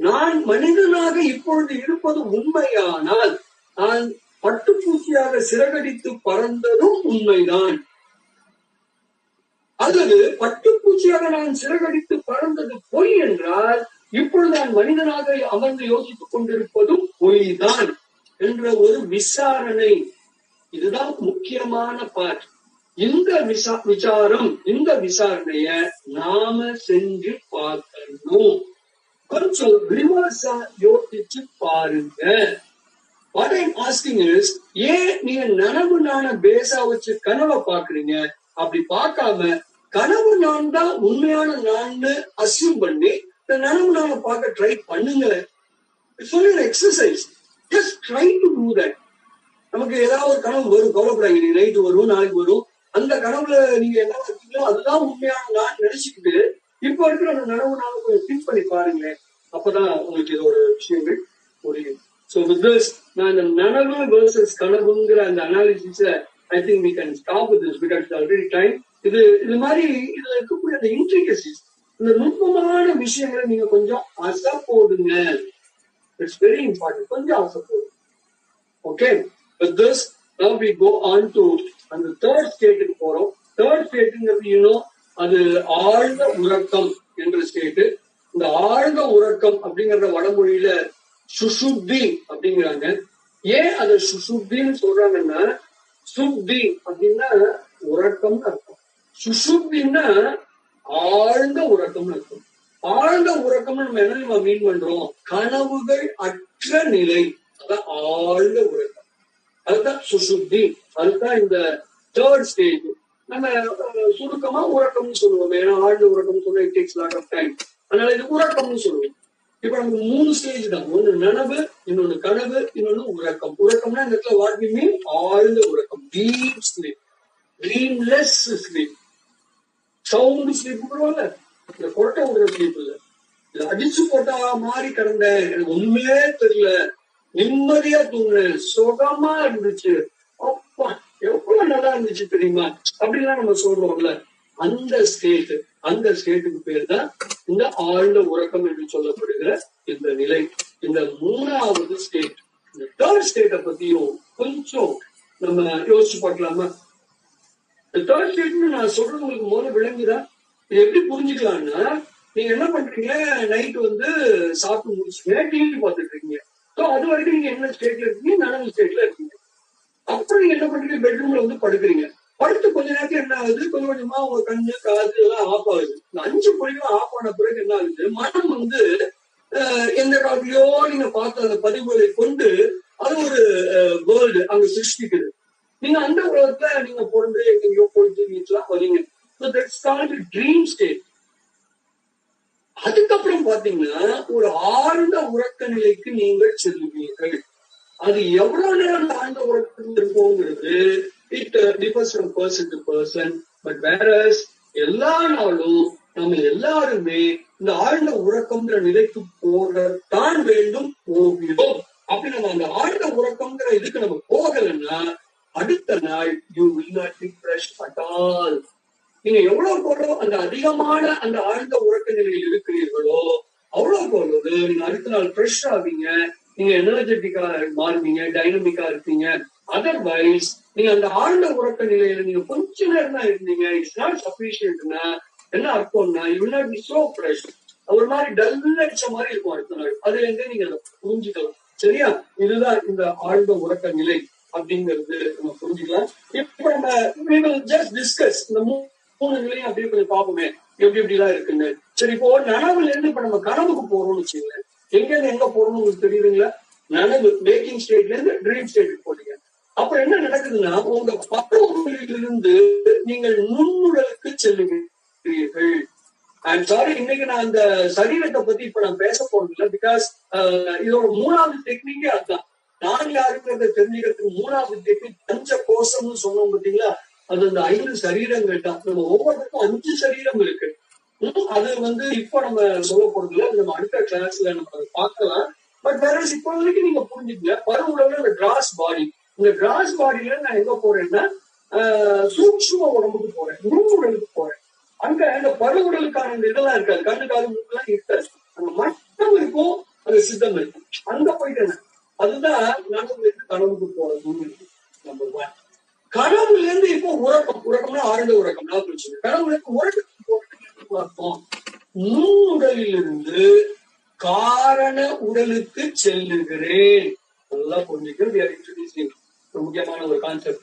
நான் மனிதனாக இப்பொழுது இருப்பது உண்மையானால் நான் பட்டுப்பூச்சியாக சிறகடித்து பறந்ததும் உண்மைதான். அல்லது பட்டுப்பூச்சியாக நான் சிறகடித்து பறந்தது பொய் என்றால் இப்பொழுது நான் மனிதனாக அமர்ந்து யோசித்துக் கொண்டிருப்பதும் பொய் தான் என்ற ஒரு விசாரணை. இதுதான் முக்கியமான பார்ட். இந்த விசாரம், இந்த விசாரணைய நாம செஞ்சு பார்க்கணும். கொஞ்சம் ரிவர்ஸா யோசிச்சு பாருங்க. What I'm asking is, ஏன் நீங்க நனவு நான பேசா வச்சு கனவை பாக்குறீங்க? அப்படி பார்க்காம கனவு நான் தான் உண்மையான நான் அசியூம் பண்ணி இந்த நனவு நான பார்க்க ட்ரை பண்ணுங்க. It's only an exercise. Just try to do that. நமக்கு ஏதாவது ஒரு கனவு வரும், கவலைப்படாங்க. நீங்க நைட்டு வரும், நாளைக்கு வரும். அந்த கனவுல நீங்க என்ன இருக்கீங்களோ அதுதான் உண்மையான நான் நினைச்சுக்கிட்டு இப்ப இருக்கிற அந்த நனவு நான கொஞ்சம் திங்க் பண்ணி பாருங்களேன். அப்பதான் உங்களுக்கு இதோட விஷயங்கள் புரியும். So with this, நான் இந்த நனவு versus கனவுங்கிற அந்த analysis I think we can stop with this because it's already time. இது மாதிரி இதுல இருக்கக்கூடிய அந்த intricacies, இந்த நுட்பமான விஷயங்களை நீங்க கொஞ்சம் அசை போடுங்க. It's very important. கொஞ்சம் அசை போடுங்க. Okay. With this, now we go on to அந்த third state போறோம். Third stateங்கிறது அது ஆழ்ந்த உறக்கம் என்ற ஸ்டேட். இந்த ஆழ்ந்த உறக்கம் அப்படிங்கறத வடமொழியில சுஷுப்தி அப்படிங்கிறாங்க. ஏன் அதை சுஷுப்தின்னு சொல்றாங்கன்னா, சுப்தி அப்படின்னா உறக்கம்னு அர்த்தம், சுஷுப்தின்னா ஆழ்ந்த உறக்கம்னு அர்த்தம். ஆழ்ந்த உறக்கம்னு நம்ம என்ன மீன் பண்றோம்? கனவுகள் அற்ற நிலை, அதான் ஆழ்ந்த உறக்கம், அதுதான் சுஷுப்தி. அதுதான் இந்த தேர்ட் ஸ்டேஜ். நம்ம சுருக்கமா உறக்கம்னு சொல்லுவோம், ஏன்னா ஆழ்ந்த உறக்கம் சொன்னா it takes lot of time, அதனால இது உறக்கம்னு சொல்லுவோம். இப்ப நமக்கு 3 ஸ்டேஜ் தான். ஒன்னு நனவு, இன்னொன்னு கனவு, இன்னொன்னு உறக்கம். உறக்கம்னா இந்த இடத்துல வாட் வி மீன் ஆழ்ந்த உறக்கம், deep sleep, dreamless sleep. Sound sleep பண்ணுவாங்க, இந்த கொட்டை விடுற ஸ்லீப் இல்ல. இது அடிச்சு போட்டா மாதிரி கிடந்தேன், எனக்கு ஒண்ணுமே தெரியல, நிம்மதியா தூங்குனேன், சுகமா இருந்துச்சு, அப்பா எவ்வளவு நல்லா இருந்துச்சு தெரியுமா, அப்படிலாம் நம்ம சொல்றோம்ல. அந்த ஸ்டேட்டுக்கு பேர் தான் இந்த ஆழ்ந்த உறக்கம் என்று சொல்லப்படுகிற இந்த நிலை. இந்த மூணாவது ஸ்டேட், இந்த தேர்ட் ஸ்டேட்டை பத்தியும் கொஞ்சம் நம்ம யோசிச்சு பார்க்கலாமா? இந்த தேர்ட் ஸ்டேட்னு நான் சொல்றது உங்களுக்கு முதல்ல விளங்குதா? இது எப்படி புரிஞ்சுக்கலாம்னா, நீங்க என்ன பண்றீங்க, நைட் சாப்பிட்டு முடிச்சுங்க, டிவி பார்த்துட்டு இருக்கீங்க. அது வரைக்கும் நீங்க என்ன ஸ்டேட்ல இருக்கீங்க? நனவு ஸ்டேட்ல இருக்கீங்க. அப்புறம் நீங்க என்ன பண்றீங்க, பெட்ரூம்ல படுக்கிறீங்க. படுத்து கொஞ்ச நேரத்துல என்ன ஆகுது, கொஞ்சம் கொஞ்சமா உங்க கண்ணு காது எல்லாம் ஆஃப் ஆகுது. இந்த 5 பொறிகளும் ஆஃப் ஆன பிறகு என்ன ஆகுது, மனம் எந்த காலத்திலயோ நீங்க பார்த்த அந்த பதிவுகளை கொண்டு அது ஒரு வேர்ல்டு அங்க சிருஷ்டிக்குது. நீங்க அந்த உலகத்துல நீங்க பிறந்து எங்கெங்கயோ போயிட்டு வீட்டுலாம் வரீங்க. Dream state. அதுக்கப்புறம் பாத்தீங்கன்னா ஒரு ஆழ்ந்த உறக்க நிலைக்கு நீங்கள் செல்லுவீர்கள். அது எவ்வளவு நேரம் ஆழ்ந்த உறக்கம் இருக்குங்கிறது it differs from person to person. But whereas எல்லா நாளும் நம்ம எல்லாருமே இந்த ஆழ்ந்த உறக்கம்ங்கிற நிலைக்கு போகத்தான் வேண்டும், போகிறோம். அப்படி நம்ம அந்த ஆழ்ந்த உறக்கம்ங்கிற இதுக்கு நம்ம போகலன்னா அடுத்த நாள் you will not be fresh at all. நீங்க எவ்வளவு போடுறோ அந்த அதிகமான அந்த ஆழ்ந்த உறக்க நிலையில் இருக்கிறீர்களோ அவ்வளவு போடுறது நீங்க அடுத்த நாள் ஃப்ரெஷ் ஆவீங்க, நீங்க எனர்ஜெட்டிக்கா மாறுவீங்க, டைனமிக்கா இருப்பீங்க. அதர்வைஸ் நீங்க அந்த ஆழ்ந்த உறக்க நிலையில நீங்க கொஞ்ச நேரம் தான் இருந்தீங்க, இட்ஸ் நாட் சஃபிஷியன்ட்னா என்ன அர்த்தம்னா you will not be so fresh. ஒரு மாதிரி டல் அடிச்ச மாதிரி இருக்கும் அடுத்த நாள். அதுல இருந்து நீங்க புரிஞ்சுக்கலாம். சரியா? இதுதான் இந்த ஆழ்ந்த உறக்க நிலை அப்படிங்கிறது நம்ம புரிஞ்சுக்கலாம். இப்ப நம்ம ஜஸ்ட் டிஸ்கஸ் இந்த 3 நிலையும் அப்படியே கொஞ்சம் பார்ப்போமே எப்படி எல்லாம் இருக்குன்னு. சரி, இப்போ நனவுல இருந்து இப்ப நம்ம கனவுக்கு போறோம்னு வச்சுக்கோங்க. எங்க இருந்து எங்க போறோம்னு உங்களுக்கு தெரியுதுங்களா? நனவு வேக்கிங் ஸ்டேட்ல இருந்து ட்ரீம் ஸ்டேட்டுக்கு போறீங்க. அப்ப என்ன நடக்குதுன்னா உங்க பருவங்களிலிருந்து நீங்கள் நுண்ணுடலுக்கு செல்லுகிறீர்கள். ஐம் சாரி, இன்னைக்கு நான் அந்த சரீரத்தை பத்தி இப்ப நான் பேச போறது இல்லை. பிகாஸ் இதோட 3வது டெக்னிக்கே அதுதான். நான் யாருங்கிறத தெரிஞ்சுக்கிறதுக்கு 3வது டெக்னிக் பஞ்ச கோஷம்னு சொன்னோம் பாத்தீங்களா? அது அந்த 5 சரீரங்கள் தான். நம்ம ஒவ்வொருத்தருக்கும் 5 சரீரம் இருக்கு. அது இப்ப நம்ம சொல்ல போறது இல்லை, நம்ம அடுத்த கிளாஸ்ல நம்ம அதை பார்க்கலாம். பட் வேற இப்ப வரைக்கும் நீங்க புரிஞ்சுக்கல, பருவுடல இந்த கிராஸ் பாடி. இந்த கிராஸ் பாடியில நான் எங்க போறேன்னா சூக்ஷ்ம உடம்புக்கு போறேன், நுண்ணுடலுக்கு போறேன். அங்க இந்த பருவுடலுக்கான இந்த இதெல்லாம் இருக்காது, கண்ணு காது மூக்கெல்லாம் இருக்காது. அங்க மட்டும் இருக்கும், அது சித்தம் இருக்கும். அங்க போயிட்டேன். அதுதான் நனவுல இருந்து கனவுக்கு போறது. நம்பர் 1. கனவுல இருந்து இப்போ உறக்கம்னா ஆழ்ந்த உறக்கம். கனவுல இருந்து உறக்கத்துக்கு போறது அர்த்தம் நுண்ணுடலிலிருந்து காரண உடலுக்கு செல்லுகிறேன். நல்லா புரிஞ்சுக்கிறது முக்கியமான ஒரு கான்செப்ட்.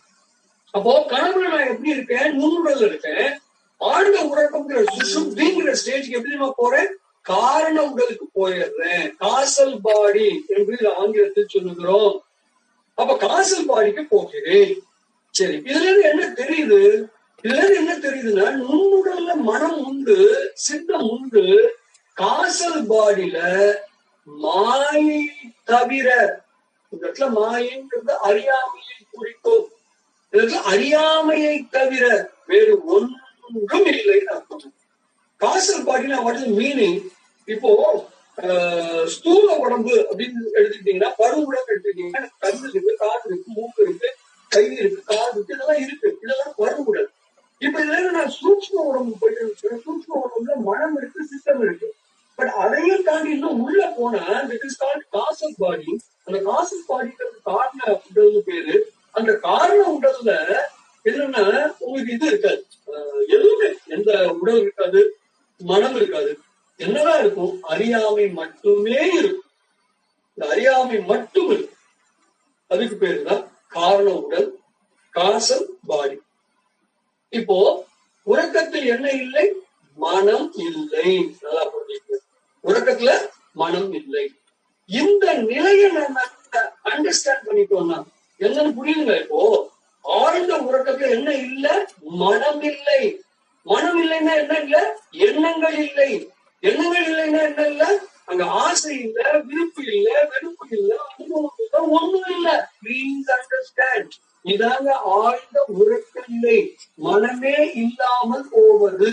அப்போ கனவுல நான் எப்படி இருக்கேன், நுண்ணுடல் இருக்கேன். ஆழ்ந்த உறக்கம்ங்கிற சுசுப்திங்கிற ஸ்டேஜ்க்கு எப்படி நான் போறேன், காரண உடலுக்கு போயிடுறேன். காசல் பாடி என்று ஆங்கிலத்தில் சொல்லுகிறோம். அப்ப காசல் பாடிக்கு போகிறேன். சரி, இதுல இருந்து என்ன தெரியுதுன்னா நுண்ணுடல்ல மனம் உண்டு, சித்தம் உண்டு. காசல் பாடியில மாயை தவிர, இந்த இடத்துல மாயைன்றது அறியாமையை குறிக்கும். இதுல அறியாமையை தவிர வேறு ஒன்றும் இல்லைன்னு அர்த்தம். காசல் பாடினா வாட் இஸ் மீனிங்? இப்போ ஸ்தூல உடம்பு அப்படின்னு எடுத்துக்கிட்டீங்கன்னா, பருவ உடம்பு எடுத்துக்கிட்டீங்கன்னா, கண்ணு இருக்கு, காது இருக்கு, மூக்கு இருக்கு, கை இருக்கு, காது இருக்கு, இதெல்லாம் இருக்கு. இதெல்லாம் பருவ உடல். இப்ப இதுல நான் சூக்ஷ்ம உடம்பு போயிட்டு, சூக்ஷ்ம உடம்புல மனம் இருக்கு, சித்தம் இருக்கு. பட் அதையும் தாண்டி இன்னும் உள்ள போனா காசல் பாடி. அந்த காசல் பாடிக்கிறது காரண உடல்னு பேரு. அந்த காரண உடல்ல என்னன்னா உங்களுக்கு இது இருக்காது, எதுவுமே எந்த உடல் இருக்காது, மனம் இருக்காது. என்னதான் இருக்கும், அறியாமை மட்டுமே இருக்கும். இந்த அறியாமை மட்டும் இருக்கும். அதுக்கு பேருதான் காரண உடல், காசல் பாடி. இப்போ உறக்கத்தில் என்ன இல்லை, மனம் இல்லை. நல்லா புரிஞ்சுக்கணும், உறக்கத்துல மனம் இல்லை. இந்த நிலையை நம்ம அண்டர்ஸ்டாண்ட் பண்ணிட்டோம்னா என்னன்னு புரியுதுங்க. இப்போ ஆழ்ந்த உறக்கத்துல என்ன இல்ல, மனம் இல்லை. மனம் இல்லைன்னா என்ன இல்ல, எண்ணங்கள் இல்லை. எண்ணங்கள் இல்லைன்னா என்ன இல்ல, அங்க ஆசை இல்ல, விருப்பு இல்ல, வெறுப்பு இல்ல, அனுபவம் இல்ல, ஒண்ணும் இல்ல. Please understand. இதாங்க ஆழ்ந்த உறக்க நிலை, மனமே இல்லாமல் போவது.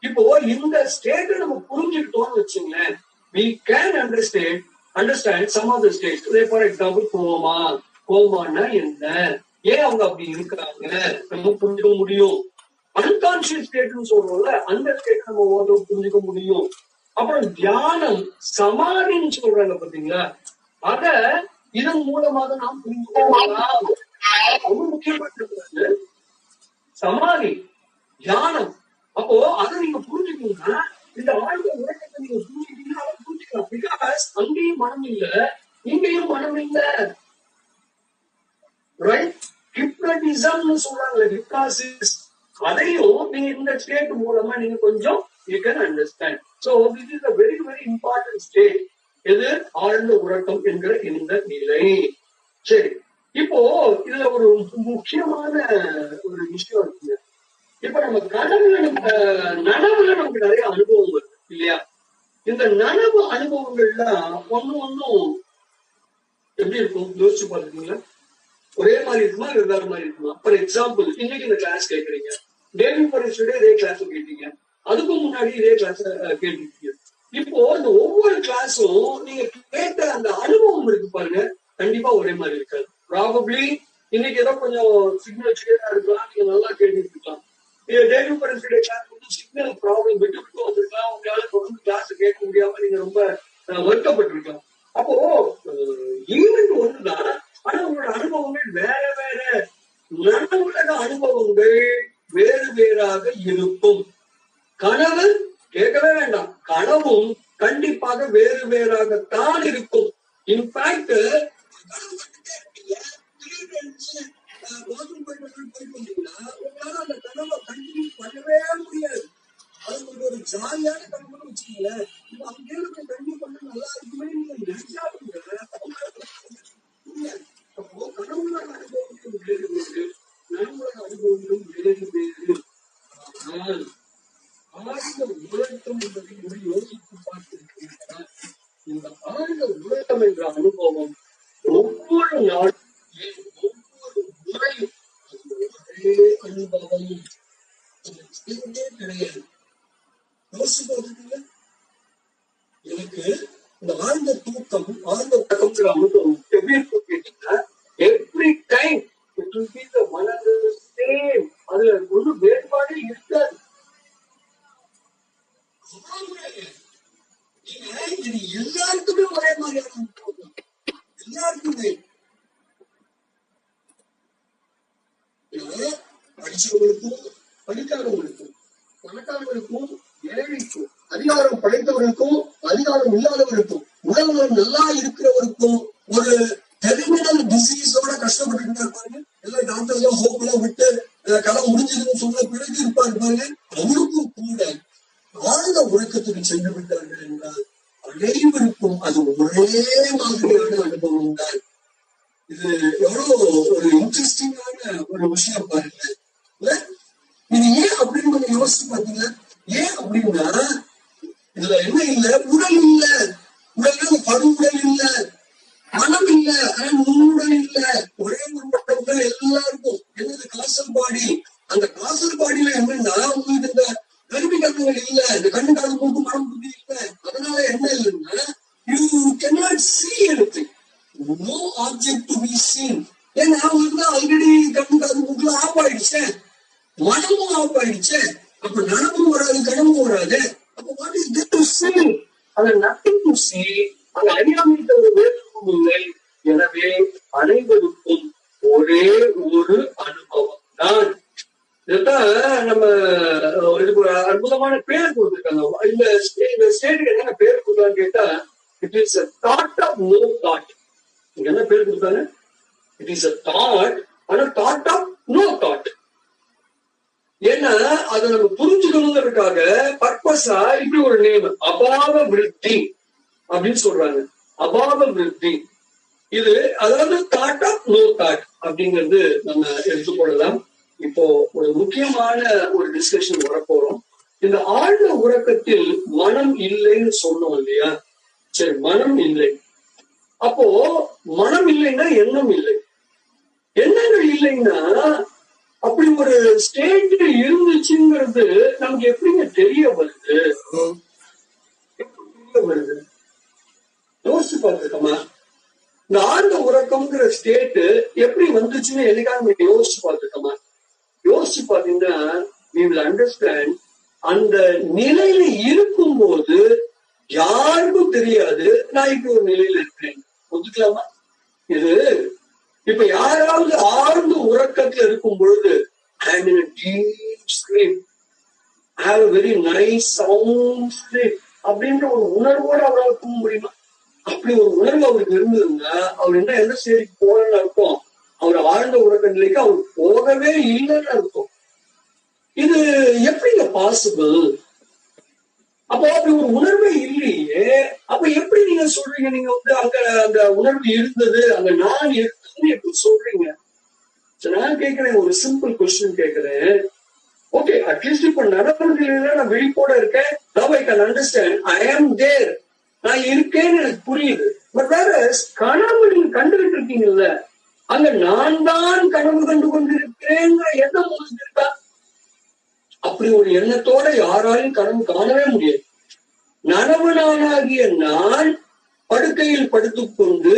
இப்போ இந்த ஸ்டேட் நம்ம புரிஞ்சுக்கிட்டோம்னு வச்சுங்களேன், we can understand some of the states. For example, கோமான்னா என்ன, ஏன் அவங்க அப்படி இருக்காங்க நம்ம புரிஞ்சுக்க முடியும். அன்கான்சியஸ் ஸ்டேட்னு சொல்றோம்ல, அந்த ஸ்டேட் நம்ம ஓரளவு புரிஞ்சுக்க முடியும். அப்புறம் தியானம், சமாதின்னு சொல்றாங்க பாத்தீங்களா, அத இதன் மூலமாக நாம் புரிந்து கொள்ளலாம். ரொம்ப முக்கியப்பட்டிருக்கிறது சமாதி, தியானம். அப்போ அதை நீங்க புரிஞ்சுக்கணும்னா இந்த ஆழ்ந்த உறக்கத்தை நீங்க புரிஞ்சுக்கிட்டீங்கன்னா அதை புரிஞ்சுக்கலாம். பிகாஸ் அங்கேயும் மனம் இல்ல, இங்கேயும் மனம் இல்ல. ரைட்? ஹிப்னட்டிசம்னு சொல்றாங்களே, ஹிப்னாசிஸ், அதையும் நீங்க இந்த ஸ்டேட் மூலமா நீங்க கொஞ்சம் you can understand. So this is a very very important state. எது? ஆழ்ந்த உறக்கம் என்கிற இந்த நிலை. சரி, இப்போ இதுல ஒரு முக்கியமான ஒரு விஷயம் இருக்குங்க. இப்ப நம்ம கனவுல நனவுல நமக்கு நிறைய அனுபவம் வருது இல்லையா? இந்த நனவு அனுபவங்கள்லாம் ஒன்னும் எப்படி இருக்கும் யோசிச்சு பாத்துக்கீங்களா? ஒரே மாதிரி இருக்குமா, வெவ்வேறு மாதிரி இருக்குமா? ஃபார் எக்ஸாம்பிள், இன்னைக்கு இந்த கிளாஸ் கேட்கறீங்க, டேவிட் பரிசுடைய இதே கிளாஸ் கேட்டீங்க, அதுக்கும் முன்னாடி இதே கிளாஸ் கேட்டிருக்கீங்க. இப்போ இந்த ஒவ்வொரு கிளாஸும் நீங்க கேட்ட அந்த அனுபவம் இருக்கு பாருங்க, கண்டிப்பா ஒரே மாதிரி இருக்காது. ப்ராபப்ளி இன்னைக்கு ஏதோ கொஞ்சம் சிக்னல் கிளியரா இருக்கலாம், நீங்க நல்லா கேட்டுட்டு இருக்கலாம். டேவிட் பரிசுடைய கிளாஸ் வந்து சிக்னல் ப்ராப்ளம் விட்டு விட்டு வந்திருக்கலாம், உங்களால தொடர்ந்து கிளாஸ் கேட்க முடியாம நீங்க ரொம்ப வருத்தப்பட்டிருக்கலாம். அப்போ ஈவெண்ட் ஒண்ணுதான், ஆனா உங்களோட அனுபவங்கள் வேற வேற. நனவுலக அனுபவங்கள் வேறு வேறாக இருக்கும். கனவு கேட்கவே வேண்டாம், கனவும் கண்டிப்பாக வேறு வேறாகத்தான் இருக்கும். இன்ஃபேக்ட் உங்களால அந்த கனவை கண்டினியூ பண்ணவே முடியாது. அது உங்களுக்கு ஒரு ஜாலியான கனவுன்னு வச்சுக்கீங்களேன். இப்ப அங்கே கண்டினியூ பண்ண நல்லா இருக்குமே நீங்க நினைச்சாலுங்க அப்போ கனவுல அனுபவங்களும் வேறு வேறு, நனவுல அனுபவங்களும் வேறு வேறு. ஆனால் ஆழ்ந்த உறக்கம் என்பதை யோசித்து பார்த்திருக்கிறீர்களா? இந்த ஆழ்ந்த உறக்கம் என்ற அனுபவம் ஒவ்வொரு நாளும் ஒவ்வொரு முறையும் ஒரே அனுபவம் கிடையாது. யோசிச்சு பார்த்துக்கீங்க. எனக்கு இந்த ஆழ்ந்த தூக்கம், ஆழ்ந்த உறக்கம்ங்கிற அனுபவம் எப்படி இருக்கும் கேட்டீங்கன்னா, every time it will be the one and the same. அதுல ஒரு வேறுபாடே இருக்காது. இது எல்லாருக்குமே ஒரே மாதிரியான எல்லாருக்குமே. படிச்சவங்களுக்கும் படிக்காதவங்களுக்கும், பணக்காரர்களுக்கும் ஏழைக்கும், அதிகாரம் படைத்தவர்களுக்கும் அதிகாரம் இல்லாதவர்களுக்கும், உடல்நலம் நல்லா இருக்கிறவருக்கும், ஒரு டெர்மினல் டிசீஸோட கஷ்டப்பட்டு இருப்பாரு, எல்லாம் டாக்டர் எல்லாம் ஹோப் எல்லாம் விட்டு கதை முடிஞ்சதுன்னு சொன்ன பிறகு இருப்பாரு பாருங்க, அவருக்கும் கூட ஆழ்ந்த உறக்கத்துக்கு சென்று விட்டார்கள் என்றால் அனைவருக்கும் அது ஒரே மாதிரியான அனுபவம் தான். இது எவ்வளவு ஒரு இன்ட்ரெஸ்டிங்கான ஒரு விஷயம் பாருங்க. இது ஏன் அப்படின்னு கொஞ்சம் யோசிச்சு பாத்தீங்கன்னா, ஏன் அப்படின்னா இதுல என்ன இல்ல, உடல் இல்ல, உடல் பருவுடல் இல்ல, மனம் இல்ல, ஆனா நுண்ணுடல் இல்ல, ஒரே ஒரு உடல் எல்லாருக்கும். என்னது? காசல் பாடி. அந்த காசல் பாடியில என்னன்னா உங்களுக்கு இந்த கருவி கண்ணுகள் இல்ல, இந்த கண்ணு காது மூக்கு மனம் புத்தி இல்ல. அதனால என்ன இல்லைன்னா, you cannot see anything, no object to be seen. ஏன்னா அவங்களுக்கு தான் ஆல்ரெடி கண்ணு காது மூக்குல ஆஃப் ஆயிடுச்சு, மனமும் ஆஃப் ஆயிடுச்சு. அப்ப நனமும் வராது, கனமும் வராது. அப்ப what is there to see? அது nothing to see. அது அறியாமை தவிர வேறொன்றும் இல்லை. எனவே அனைவருக்கும் ஒரே ஒரு அனுபவம் தான். இதுதான் நம்ம இதுக்கு ஒரு அற்புதமான பேர் கொடுத்துருக்காங்க. இந்த ஸ்டேட்டுக்கு என்ன பேர் கொடுத்தான்னு கேட்டா, it is a thought of no thought. இங்க என்ன பேர் கொடுத்தாங்க? இட் இஸ் a thought, ஆனா thought of no thought. ஏன்னா அதை நம்ம புரிஞ்சுக்கணுங்கிறதுக்காக பர்பஸா இப்படி ஒரு நேம் அபாவ விருத்தி அப்படின்னு சொல்றாங்க. அபாவ விருத்தி இது, அதாவது தாட் ஆஃப் நோ தாட் அப்படிங்கிறது நம்ம எடுத்துக்கொள்ளலாம். இப்போ ஒரு முக்கியமான ஒரு டிஸ்கஷன் வரப்போறோம். இந்த ஆழ்ந்த உறக்கத்தில் மனம் இல்லைன்னு சொன்னோம் இல்லையா? சரி, மனம் இல்லை. அப்போ மனம் இல்லைன்னா எண்ணம் இல்லை. எண்ணங்கள் இல்லைன்னா அப்படி ஒரு ஸ்டேட் இருந்துச்சுங்கிறது நமக்கு எப்படிங்க தெரிய வருது? யோசிச்சு பார்த்துக்கோமா, இந்த ஆழ்ந்த உறக்கம்ங்கிற ஸ்டேட் எப்படி வந்துச்சுன்னு என்னைக்காக நம்ம யோசிச்சு பார்த்துக்கோமா? யோசிச்சு பாத்தீங்கன்னா we will understand அந்த நிலையில இருக்கும் போது யாருக்கும் தெரியாது நான் இப்ப ஒரு நிலையில இருக்கிறேன். ஒத்துக்கலாமா? இது இப்ப யாராவது ஆழ்ந்த உறக்கத்துல இருக்கும் பொழுது I am in a deep sleep, I have a very nice sound sleep அப்படின்ற ஒரு உணர்வோட அவரால் தூங்க முடியுமா? அப்படி ஒரு உணர்வு அவருக்கு இருந்ததுன்னா அவர் என்ன சரி போறன்னு அர்த்தம், அவர் ஆழ்ந்த உறக்க நிலைக்கு அவர் போகவே இல்லைன்னு அர்த்தம். இது எப்படிங்க பாசிபிள்? அப்போ அப்படி ஒரு உணர்வே இல்லையே, அப்ப எப்படி நீங்க சொல்றீங்க நீங்க அங்க அந்த உணர்வு இருந்தது, அங்க நான் இருந்ததுன்னு எப்படி சொல்றீங்க? நான் கேட்கிறேன், ஒரு சிம்பிள் கொஸ்டின் கேட்கிறேன். ஓகே, அட்லீஸ்ட் இப்ப நடவடிக்கையில நான் விழிப்போட இருக்கேன். Now I can understand I am there, நான் இருக்கேன்னு எனக்கு புரியுது. பட் வேற கனவு நீங்க கண்டுகிட்டு இருக்கீங்கல்ல, அங்க நான் தான் கனவு கண்டு கொண்டிருக்கிறேங்கிற எண்ணம் உங்களுக்கு இருக்கா? அப்படி ஒரு எண்ணத்தோட யாராலையும் கனவு காணவே முடியாது. நனவு நானாகிய நான் படுக்கையில் படுத்துக்கொண்டு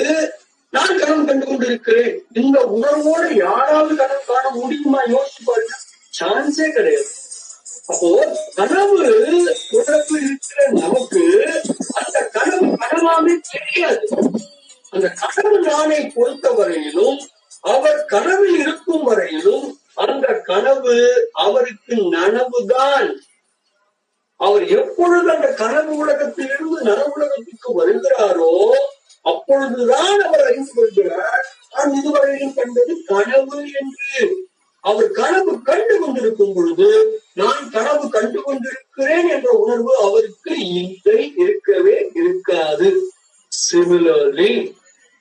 நான் கனவு கண்டு கொண்டிருக்கிறேன், இந்த உணர்வோட யாராவது கனவு காண முடியுமா? யோசிச்சு பாருங்க, சான்ஸே கிடையாது. அப்போ கனவு உணர்வு இருக்கிற நமக்கு அந்த கனவு கனவாமே தெரியாது. அந்த கனவு நானை பொறுத்த வரையிலும், அவர் கனவில் இருக்கும் வரையிலும் அந்த கனவு அவருக்கு நனவுதான். அவர் எப்பொழுது அந்த கனவு உலகத்திலிருந்து நனவு உலகத்துக்கு வருகிறாரோ அப்பொழுதுதான் அவர் அறிந்து கொள்கிறார், நான் இதுவரையிலும் கண்டது கனவு என்று. அவர் கனவு கண்டு கொண்டிருக்கும் பொழுது நான் கனவு கண்டு கொண்டிருக்கிறேன் என்ற உணர்வு அவருக்கு இல்லை, இருக்கவே இருக்காது. சிமிலர்லி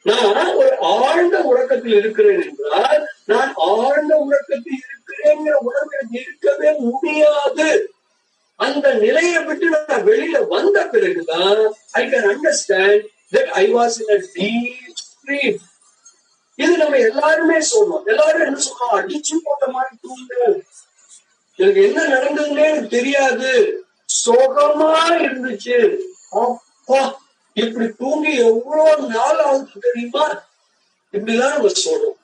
நான் ஒரு ஆழ்ந்த உறக்கத்தில் இருக்கிறேன் என்றால் நான் ஆழ்ந்த உறக்கத்தில் இருக்கிறேங்கிற உணர்வு எனக்கு இருக்கவே முடியாது. அந்த நிலையை விட்டு நான் வெளியில வந்த பிறகுதான் I can understand that I was in a deep sleep. இது நம்ம எல்லாருமே சொல்றோம். எல்லாரும் என்ன சொல்றோம்? அடிச்சு போட்ட மாதிரி தூங்குறேன், எனக்கு என்ன நடந்ததுன்னே எனக்கு தெரியாது, சுகமா இருந்துச்சு, அப்பா இப்படி தூங்கி எவ்வளவு நாள் ஆகுது தெரியுமா? இப்படிதான் நம்ம சொல்றோம்.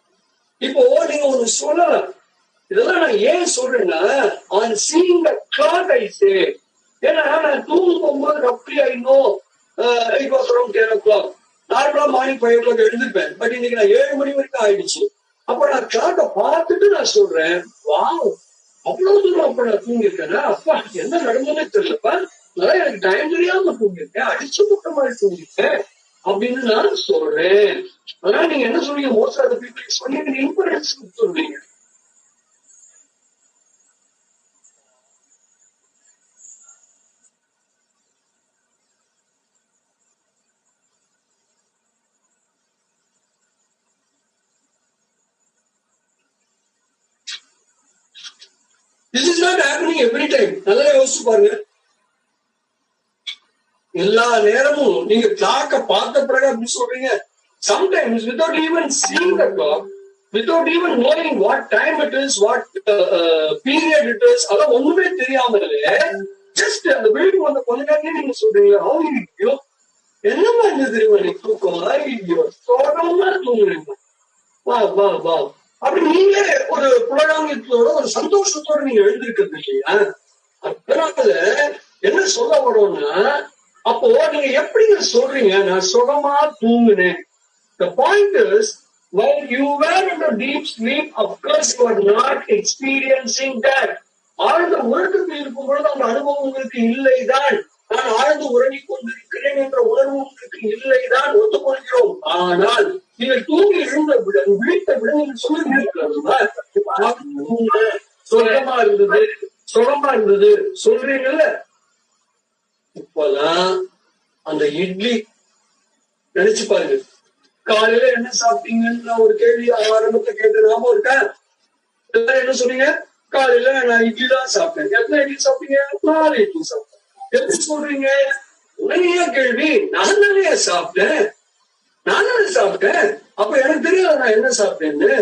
இப்போ நீங்க ஒண்ணு சொல்லலாம், இதெல்லாம் நான் ஏன் சொல்றேன்னா ஆன் சீயிங் தி கிளாக் ஐ சே. ஏன்னா நான் தூங்க போகும்போது அப்படி I know it was around 10 o'clock. நார்மலா மார்னிங் 5 o'clock எழுந்திருப்பேன். பட் இன்னைக்கு நான் 7 மணி வரைக்கும் ஆயிடுச்சு. அப்ப நான் கிளாக்க பார்த்துட்டு நான் சொல்றேன், வாவ் அவ்வளவு தூரம் அப்ப நான் தூங்கிருக்கேன்னா, அப்பா என்ன நடந்ததுன்னே தெரியலப்பா, அதான் எனக்கு டைம் தெரியாம தூங்கிருக்கேன், அடிச்சு போட்ட மாதிரி தூங்கிருக்கேன் அப்படின்னு நான் சொல்றேன். அதனால நீங்க என்ன சொல்றீங்க? மோஸ்ட் ஆஃப் தி பீப்பிள் சொன்னீங்க இன்ஃபரன்ஸ் சொல்றீங்க. This is not happening every time. நல்லா யோசிச்சு பாருங்க. எல்லா நேரமும் நீங்க கிளாக்க பார்த்த பிறகு அப்படி சொல்றீங்க. Sometimes without even seeing the clock, without even knowing what time it is, what period it is, அதெல்லாம் ஒண்ணுமே தெரியாமலே ஜஸ்ட் அந்த வீட்டுக்கு வந்த கொஞ்ச நேரமே நீங்க சொல்றீங்க, ஐயோ என்னமா இருந்தது தெரியுமா நீ தூக்கம், ஐயோ சோகமா தூங்குறீங்க, வா வா வா அப்படி நீங்களே ஒரு புலகாங்கியத்தோட ஒரு சந்தோஷத்தோட நீங்க எழுந்திருக்கிறது இல்லையா? அதனால என்ன சொல்ல வரோம்னா, அப்போ நீங்க எப்படிங்க சொல்றீங்க நான் சுகமா தூங்குனேன்? The point is, while you were in a deep sleep, of course you are not experiencing that. ஆழ்ந்த உறக்கத்தில் இருக்கும் பொழுது அந்த அனுபவம் உங்களுக்கு இல்லைதான். நான் ஆழ்ந்து உறங்கிக் கொண்டிருக்கிறேன் என்ற உணர்வு உங்களுக்கு இல்லைதான், ஒத்துக்கொள்கிறோம். ஆனால் நீங்கள் தூங்கி எழுந்த விழித்த விட நீங்கள் சொல்லுவீர்கள், சுகமா இருந்தது சுகமா இருந்தது சொல்றீங்கல்ல. இப்பதான் அந்த இட்லி நினைச்சு பாருங்க, காலையில என்ன சாப்பிட்டீங்கன்னு ஒரு கேள்வி ஆரம்பத்தை கேட்டு நாம இருக்கேன். எல்லாரும் என்ன சொன்னீங்க? காலையில நான் இட்லி தான் சாப்பிட்டேன். எத்தனை இட்லி சாப்பிட்டீங்க? 4 இட்லி சாப்பிட்டேன். எப்படி சொல்றீங்க? உடனே கேள்வி, நான் தானே சாப்பிட்டேன், நான் தானே சாப்பிட்டேன், அப்ப எனக்கு தெரியாது நான் என்ன சாப்பிட்டேன்னு.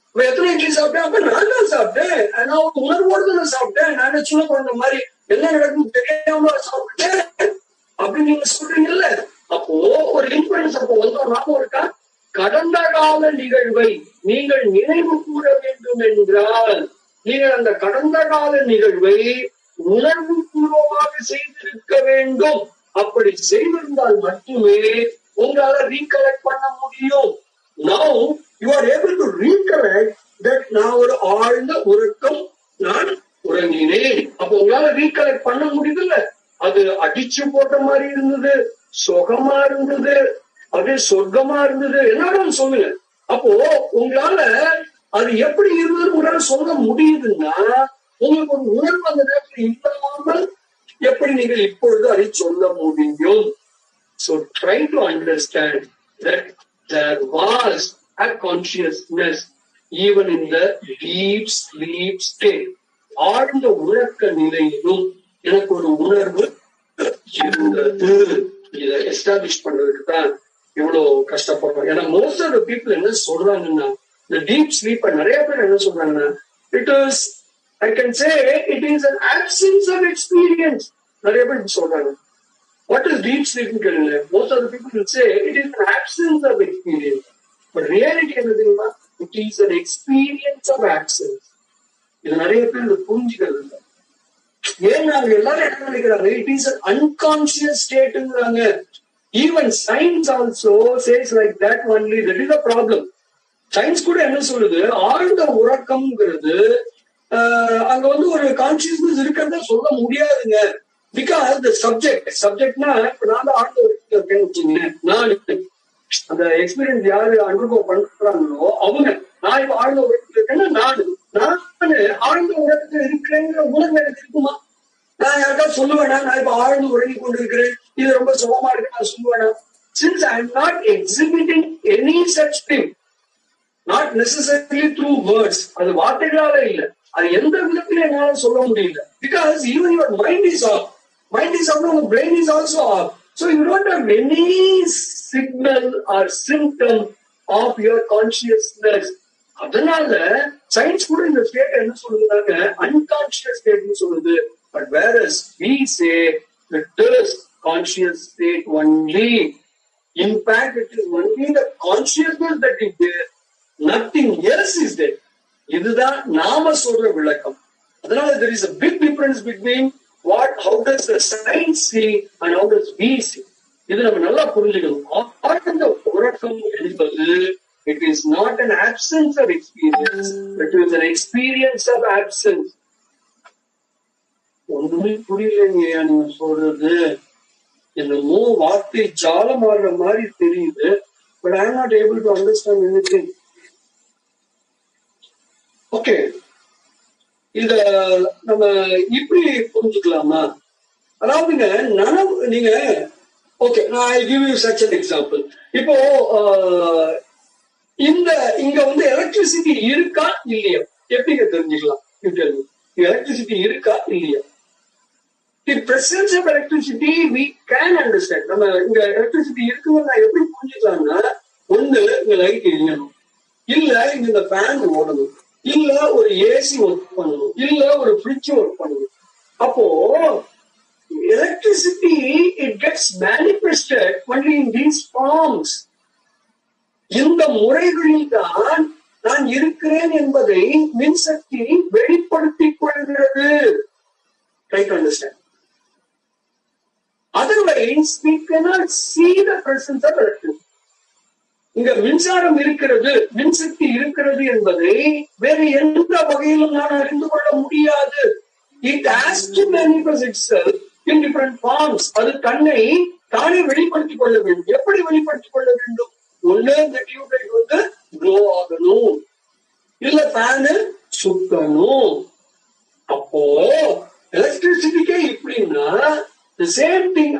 இப்ப எத்தனை இட்லி சாப்பிட்டேன்? அப்ப நான் தான் சாப்பிட்டேன், நான் ஒரு உணர்வோடு தானே சாப்பிட்டேன், நான் சின்ன குழந்தை மாதிரி என்ன நடக்குன்னு தெரியாம சாப்பிட்டேன் அப்படின்னு நீங்க சொல்றீங்கல்ல. அப்போ ஒரு இன்ஃபுளுன்ஸ் அப்போ வந்தோம் ஞாபகம் இருக்கா? கடந்த கால நிகழ்வை நீங்கள் நினைவு கூற வேண்டும் என்றால் நீங்கள் அந்த கடந்த கால நிகழ்வை உணர்வு பூர்வமாக செய்திருக்க வேண்டும். அப்படி செய்திருந்தால் மட்டுமே உங்களால ரீகலெக்ட் பண்ண முடியும். Now you are able to recollect that நான் ஒரு ஆழ்ந்த உறக்கம் நான் உறங்கினேன். அப்ப உங்களால ரீகலெக்ட் பண்ண முடியுதுல்ல. அது அடிச்சு போட்ட மாதிரி இருந்தது, சுகமா இருந்தது, அது சொர்க்கமா இருந்தது, என்னன்னு சொல்லுங்க. அப்போ உங்களால அது எப்படி இருந்தது உங்களால சொல்ல முடியுதுன்னா உங்களுக்கு ஒரு உணர்வு அந்த நேரத்தில் இல்லாமல் எப்படி நீங்கள் இப்பொழுது அதை சொல்ல முடியும். So try to understand that there was a consciousness even in the deep sleep state. ஆழ்ந்த உறக்க நிலையிலும் எனக்கு ஒரு உணர்வு இருந்தது. இதை எஸ்டாப்ளிஷ் பண்றதுக்கு தான் இவ்வளவு கஷ்டப்படுறோம். ஏன்னா மோஸ்ட் ஆஃப் த பீப்புள் என்ன சொல்றாங்கன்னா, இந்த டீப் ஸ்லீப் நிறைய பேர் என்ன சொல்றாங்கன்னா, it is I can say it is an absence of experience. நிறைய பேர் சொல்றாங்க. What is deep sleep? Most of the people will say it is an absence of experience. But reality என்ன தெரியுமா? It is an experience of absence. இது நிறைய பேர் புரிஞ்சுக்கிறது இல்லை. ஏன் நாங்க எல்லாரும் என்ன நினைக்கிறாங்க, it is an unconscious stateங்கிறாங்க. Even science also says like that only. That is a problem. Science கூட என்ன சொல்லுது, ஆழ்ந்த உறக்கம்ங்கிறது அங்க ஒரு கான்சியஸ்னஸ் இருக்கிறத சொல்ல முடியாதுங்க. பிகாஸ் த சப்ஜெக்ட்னா இப்ப நான் தான் ஆழ்ந்த உறக்கத்துல இருக்கேன்னு வச்சுங்க, நான் அந்த எக்ஸ்பீரியன்ஸ் யாரு அனுபவ பண்றாங்களோ அவங்க, நான் இப்ப ஆழ்ந்த உறக்கத்துல இருக்கேன்னா நான் ஆழ்ந்த உறக்கத்துல இருக்கிறேங்கிற உணர்வு எனக்கு இருக்குமா? நான் யாருக்காவது சொல்லுவேனா நான் இப்ப ஆழ்ந்து உறங்கி கொண்டு இருக்கிறேன், இது ரொம்ப சுகமா இருக்கு நான் சொல்லுவேனா? Since I am not exhibiting any such thing, not necessarily through words, அது வார்த்தைகளால இல்ல, அது எந்த விதத்திலும் என்னால சொல்ல முடியல. Because even your mind is off, your brain is also off. So you don't have any signal or symptom of your consciousness. அதனால science கூட இந்த ஸ்டேட் என்ன சொல்லுறாங்க, அன்கான்சியஸ் ஸ்டேட்னு சொல்லுது. But whereas we say it is conscious state only. In fact, it is only the consciousness that is there. Nothing else is there. இதுதான் நாம சொல்ற விளக்கம். அதனால there is a big difference between how does the science see and how does we see. இது நம்ம நல்லா புரிஞ்சுக்கணும். ஆழ்ந்த உறக்கம் என்பது it is not an absence of experience, but it is an experience of absence. ஒண்ணுமே புரியலைங்க நீங்க சொல்றது, என்னமோ வார்த்தை ஜாலம் ஆடுற மாதிரி தெரியுது. But I am not able to understand anything. Okay, இத நம்ம இப்படி புரிஞ்சுக்கலாமா? அதாவதுங்க நனவு, நீங்க ஓகே, நான் I give you such an example. இப்போ இங்க எலக்ட்ரிசிட்டி இருக்கா இல்லையா எப்படிங்க தெரிஞ்சுக்கலாம்? எலக்ட்ரிசிட்டி இருக்கா இல்லையா? The presence of electricity we can understand. நம்ம இங்க எலக்ட்ரிசிட்டி இருக்குன்னு நான் எப்படி புரிஞ்சுக்கலாம்னா, ஒண்ணு இங்க லைட் எரியணும், இல்ல இங்க இந்த ஃபேன் ஓடணும், இல்ல ஒரு ஏசி ஒர்க் பண்ணணும், இல்ல ஒரு ஃப்ரிட்ஜ் ஒர்க் பண்ணணும். அப்போ electricity it gets manifested only in these forms. இந்த முறைகளில் தான் நான் இருக்கிறேன் என்பதை மின்சக்தி வெளிப்படுத்திக் கொள்கிறது. Try to understand. Otherwise, we cannot see the presence of electricity. இங்க மின்சாரம் இருக்கிறது, மின்சக்தி இருக்கிறது என்பதை வேறு எந்த வகையிலும் நான் அறிந்து கொள்ள முடியாது. It has to manifest itself in different forms. அது தன்னை தானே வெளிப்படுத்திக் கொள்ள வேண்டும். எப்படி வெளிப்படுத்திக் கொள்ள வேண்டும்? ஒண்ணு இந்த டியூப்லைட் க்ளோ ஆகணும், இல்ல ஃபேனு சுத்தணும். அப்போ எலக்ட்ரிசிட்டிக்கே இப்படின்னா the same thing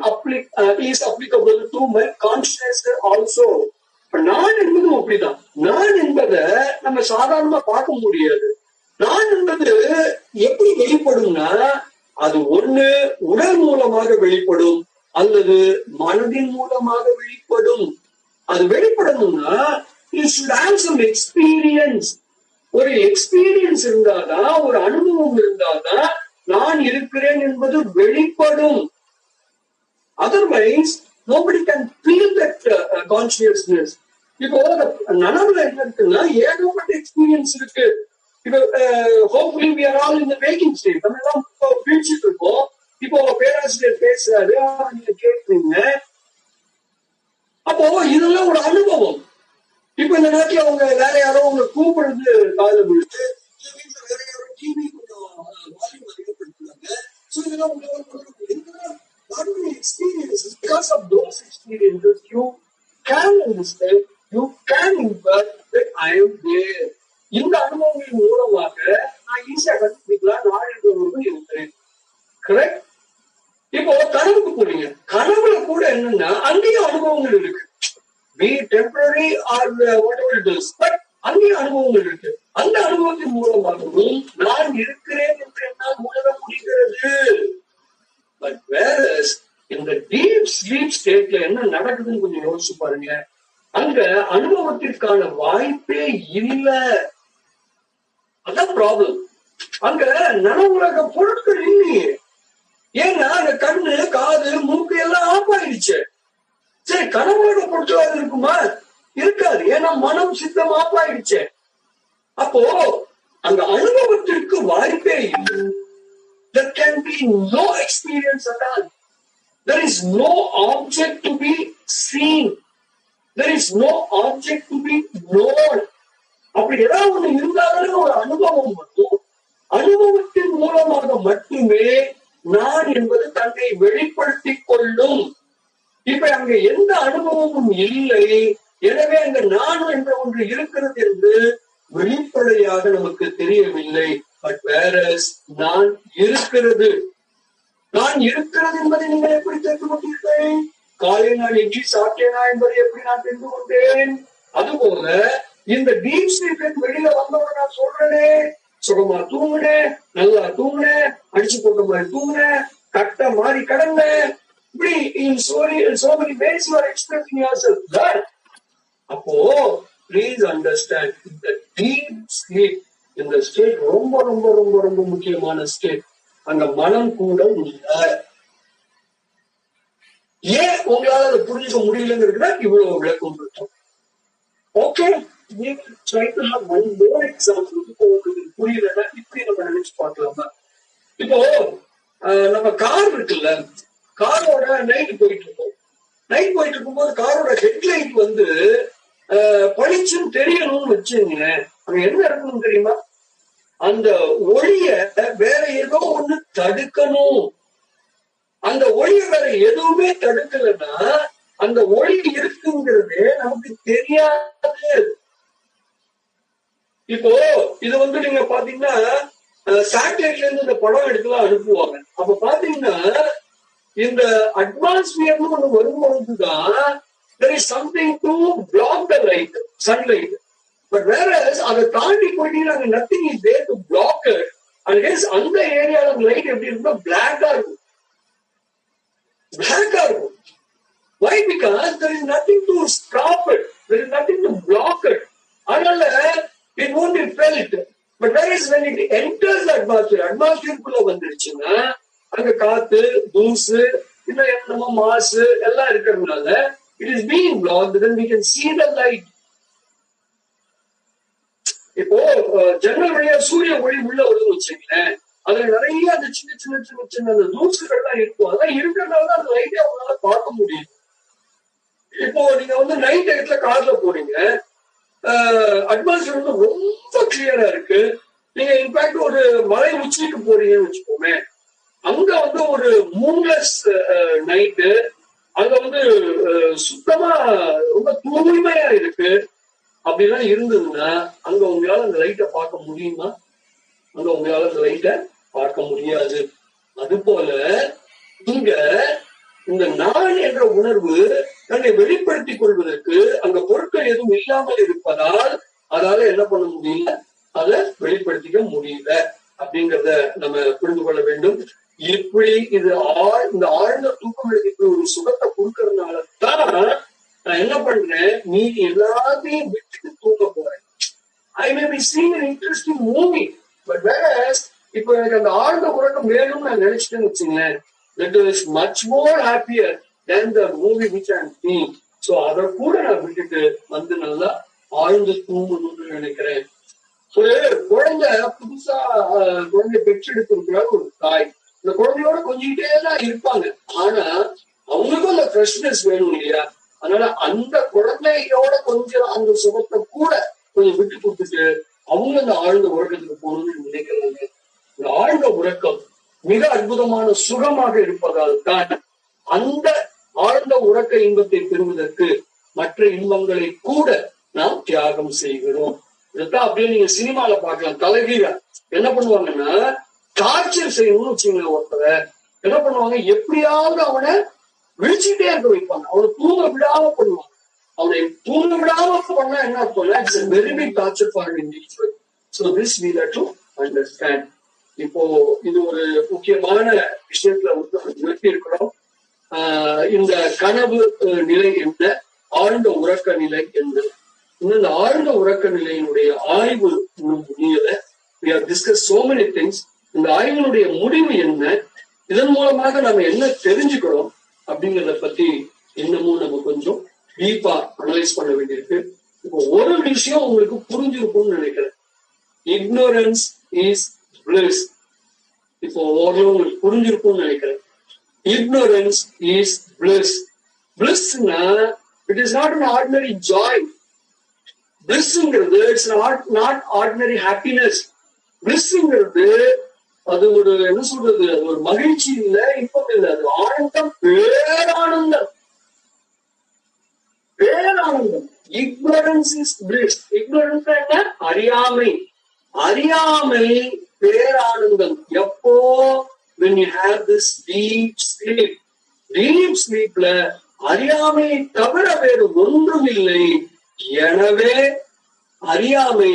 is applicable to my consciousness also. நான் என்பதும் அப்படிதான். நான் என்பதை நம்ம சாதாரணமா பார்க்க முடியாது. நான் என்பது எப்படி வெளிப்படும்னா, அது ஒண்ணு உடல் மூலமாக வெளிப்படும் அல்லது மனதின் மூலமாக வெளிப்படும். அது வெளிப்படணும்னா you should have some experience. ஒரு எக்ஸ்பீரியன்ஸ் இருந்தாதான், ஒரு அனுபவம் இருந்தாதான் நான் இருக்கிறேன் என்பது வெளிப்படும். Otherwise, nobody can feel that consciousness. இப்போ நனவுல என்ன இருக்குன்னா ஏகப்பட்ட எக்ஸ்பீரியன்ஸ் இருக்கு. இப்போ hopefully we are all in the making stage. நம்ம எல்லாம் பிரிச்சுட்டு இருக்கோம். இப்போ பேராசிரியர் பேசுறாரு, நீங்க கேட்குறீங்க. அப்போ இதெல்லாம் ஒரு அனுபவம். இப்ப இந்த நேரத்துல அவங்க வேற யாரோ உங்களை கூப்பிடுறது காதல விழுத்து, வீட்டுல வேற யாரோ டிவி கொஞ்சம் வால்யூம் அதிகப்படுத்துறாங்க. சோ இதெல்லாம் உங்களால் experiences. Because of those experiences, you can understand, you can infer that I am there. இந்த அனுபவங்களின் மூலமாக நான் ஈஸியா கண்டுபிடிக்கலாம், நான் இருக்கிறவர்கள் இருக்கிறேன். கரெக்ட்? இப்போ கனவுக்கு போறீங்க, கனவுல கூட என்னன்னா அங்கேயும் அனுபவங்கள் இருக்கு. be temporary or whatever it is, but அங்கேயும் அனுபவங்கள் இருக்கு. அந்த அனுபவத்தின் மூலமாகவும் நான் இருக்கிறேன் என்று என்னால் உணர முடிகிறது. பட் whereas இந்த டீப் ஸ்லீப் ஸ்டேட்ல என்ன நடக்குதுன்னு கொஞ்சம் யோசிச்சு பாருங்க. அங்க அனுபவத்திற்கான வாய்ப்பே இல்லை. அதான் ப்ராப்ளம். அங்க நனவுலக பொருட்கள் இல்லையே. ஏன்னா அந்த கண்ணு, காது, மூக்கு எல்லாம் ஆஃப் ஆயிடுச்சு. சரி, கனவுலக பொருட்களாக இருக்குமா? இருக்காது. ஏன்னா மனம், சித்தம் ஆஃப் ஆயிடுச்சு. அப்போ அந்த அனுபவத்திற்கு வாய்ப்பே இல்லை. There can be no experience at all. There is no object to be seen. There is no object to be known. அப்படி ஏதாவது ஒண்ணு இருந்தாலும் ஒரு அனுபவம் வரும். அனுபவத்தின் மூலமாக மட்டுமே நான் என்பது தன்னை வெளிப்படுத்திக் கொள்ளும். இப்ப அங்க எந்த அனுபவமும் இல்லை. எனவே அங்க நான் என்ற ஒன்று இருக்கிறது என்று வெளிப்படையாக நமக்கு தெரியவில்லை. பட் வேறஸ் நான் இருக்கிறது. நான் இருக்கிறது என்பதை நீங்கள் எப்படி தெரிந்து கொண்டீர்கள்? காலையில் நான் இட்லி சாப்பிட்டேனா என்பதை எப்படி நான் தெரிந்து கொண்டேன்? அதுபோல இந்த டீப் ஸ்லீப் வெளியில வந்தவங்க நான் சொல்றேனே, சுகமா தூங்குனேன், நல்லா தூங்குனேன், அடிச்சு போட்ட மாதிரி தூங்குனேன், கட்ட மாறி கடந்தேன், இப்படி so many ways you are expressing yourself that. அப்போ please understand, இந்த டீப் ஸ்லீப் இந்த ஸ்டேட் ரொம்ப ரொம்ப ரொம்ப ரொம்ப முக்கியமான ஸ்டேட். அங்க மனம் கூட இல்லை. ஏன் உங்களால அதை புரிஞ்சுக்க முடியலங்கிறதுனா இவ்வளவு விளக்கம் இருக்கும். ஓகே, புரியலன்னா இப்படி நம்ம நினைச்சு பார்க்கலாமா? இப்போ நம்ம கார் இருக்குல்ல, காரோட நைட் போயிட்டு இருக்கோம். நைட் போயிட்டு இருக்கும்போது காரோட ஹெட்லைட் வந்து பளிச்சுன்னு தெரியணும்னு வச்சுங்க, அங்க என்ன இருக்கணும் தெரியுமா? அந்த ஒளிய வேற ஏதோ ஒண்ணு தடுக்கணும். அந்த ஒளிய வேற எதுவுமே தடுக்கலன்னா அந்த ஒளி இருக்குங்கிறது நமக்கு தெரியாது. இப்போ இது வந்து நீங்க பாத்தீங்கன்னா சேட்டலைட்ல இருந்து இந்த படம் எடுக்கலாம் அனுப்புவாங்க. அப்ப பாத்தீங்கன்னா இந்த அட்மாஸ்பியர்னு ஒண்ணு வரும்பொழுதுதான் there is something to block the light, sunlight. But whereas அதை தாண்டி போயிட்டீங்கன்னா nothing is there to block it. And hence அந்த ஏரியால லைட் எப்படி இருக்கும்? பிளாக்கா இருக்கும். பிளாக்கா இருக்கும். Why? Because there is nothing to stop it. There is nothing to block it. அதனால it won't be felt. But whereas when it enters the atmosphere, atmosphere வந்துருச்சுன்னா அங்க காத்து, தூசு, இன்னும் என்னமோ மாசு எல்லாம் இருக்கிறதுனால it is being blocked. Then we can see the light. இப்போ ஜன்னல் வழியா சூரிய ஒளி உள்ள வருதுன்னு வச்சுங்களேன், அதுல நிறைய அந்த சின்ன சின்ன சின்ன சின்ன அந்த தூசுகள் எல்லாம் இருக்கும். அதெல்லாம் இருக்கிறதுனாலதான் அந்த லைட்டை அவங்களால பார்க்க முடியும். இப்போ நீங்க வந்து நைட் டயத்துல கார்ல போறீங்க, அட்மாஸ்பியர் வந்து ரொம்ப கிளியரா இருக்கு. நீங்க இன்ஃபேக்ட் ஒரு மலை உச்சிக்கு போறீங்கன்னு வச்சுக்கோமே, அங்க வந்து ஒரு மூன்லெஸ் நைட்டு, அங்க வந்து சுத்தமா ரொம்ப தூய்மையா இருக்கு. அப்படிலாம் இருந்ததுன்னா அங்க உங்களால அந்த லைட்டை பார்க்க முடியுமா? அங்க உங்களால அந்த லைட்டை பார்க்க முடியாது. அது போல இங்க இந்த நான் என்ற உணர்வு தன்னை வெளிப்படுத்திக் கொள்வதற்கு அங்க பொருட்கள் எதுவும் இல்லாமல் இருப்பதால் அதால என்ன பண்ண முடியல, அதை வெளிப்படுத்திக்க முடியல அப்படிங்கிறத நம்ம புரிந்து கொள்ள வேண்டும். இப்படி இது இந்த ஆழ்ந்த தூக்கம் இப்படி ஒரு சுகத்தை கொடுக்கறதுனால தான் நான் என்ன பண்றேன், நீ எல்லாத்தையும் விட்டுட்டு தூங்க போறேன். I may be seeing an interesting movie, but whereas இப்போ எனக்கு அந்த ஆழ்ந்த உறக்கம் வேணும்னு நான் நினைச்சிட்டேன்னு வச்சுங்களேன், that is much more happier than the movie which I am seeing. So அதை கூட நான் விட்டுட்டு வந்து நல்லா ஆழ்ந்து தூங்கணும்னு நினைக்கிறேன். ஒரு குழந்தை புதுசா குழந்தை பெற்றெடுத்திருக்கிற ஒரு தாய் இந்த குழந்தையோட கொஞ்சிக்கிட்டே தான் இருப்பாங்க. ஆனா அவங்களுக்கும் அந்த ஃப்ரெஷ்னஸ் வேணும் இல்லையா? அதனால அந்த குழந்தையோட கொஞ்சம் அந்த சுகத்தை கூட கொஞ்சம் விட்டு கொடுத்துட்டு அவங்க அந்த ஆழ்ந்த உறக்கத்துக்கு போகணும்னு நினைக்கிறாங்க. இந்த ஆழ்ந்த உறக்கம் மிக அற்புதமான சுகமாக இருப்பதால் தான் அந்த ஆழ்ந்த உறக்க இன்பத்தை பெறுவதற்கு மற்ற இன்பங்களை கூட நாம் தியாகம் செய்கிறோம். இதைத்தான் அப்படியே நீங்க சினிமால பாக்கலாம். தலைகீழ என்ன பண்ணுவாங்கன்னா டார்ச்சர் செய்யணும்னு வச்சுக்கோங்க. ஒருத்தரை என்ன பண்ணுவாங்க, எப்படியாவது அவனை விழிச்சுட்டே இருக்க வைப்பாங்க, அவனை தூங்க விடாம பண்ணுவாங்க. அவனை தூங்க விடாம பண்ணா என்ன அர்த்தம்னா it's a very big torture for an individual. So this we have to understand. இப்போ இது ஒரு முக்கியமான விஷயத்துல நிறுத்தி இருக்கிறோம். இந்த கனவு நிலை என்ன, ஆழ்ந்த உறக்க நிலை என்ன, இந்த ஆழ்ந்த உறக்க நிலையினுடைய ஆய்வு முடியல. We have discussed so many things. இந்த ஆய்வினுடைய முடிவு என்ன, இதன் மூலமாக நம்ம என்ன தெரிஞ்சுக்கிறோம் அப்படிங்கிறத பத்தி இன்னமும் நம்ம கொஞ்சம் டீப்பா அனலைஸ் பண்ண வேண்டியிருக்கு. இப்போ ஒரு விஷயம் உங்களுக்கு புரிஞ்சிருக்கும்னு நினைக்கிறேன். Ignorance is bliss. இப்போ ஓரளவு உங்களுக்கு புரிஞ்சிருக்கும்னு நினைக்கிறேன். Ignorance is bliss. Blissனா it is not an ordinary joy. Blissங்கிறது it's not ordinary happiness. Blissங்கிறது அது ஒரு என்ன சொல்றது, ஒரு மகிழ்ச்சி இல்ல, இன்பம் இல்ல, அது ஆனந்தம், பேரானந்தம், பேரானந்தம். Ignorance is bliss. Ignorance என்ன? அறியாமை. அறியாமை பேரானந்தம். எப்போ? when you have this deep sleep. deep sleepல அறியாமை தவிர வேறு ஒன்றும் இல்லை. எனவே அறியாமை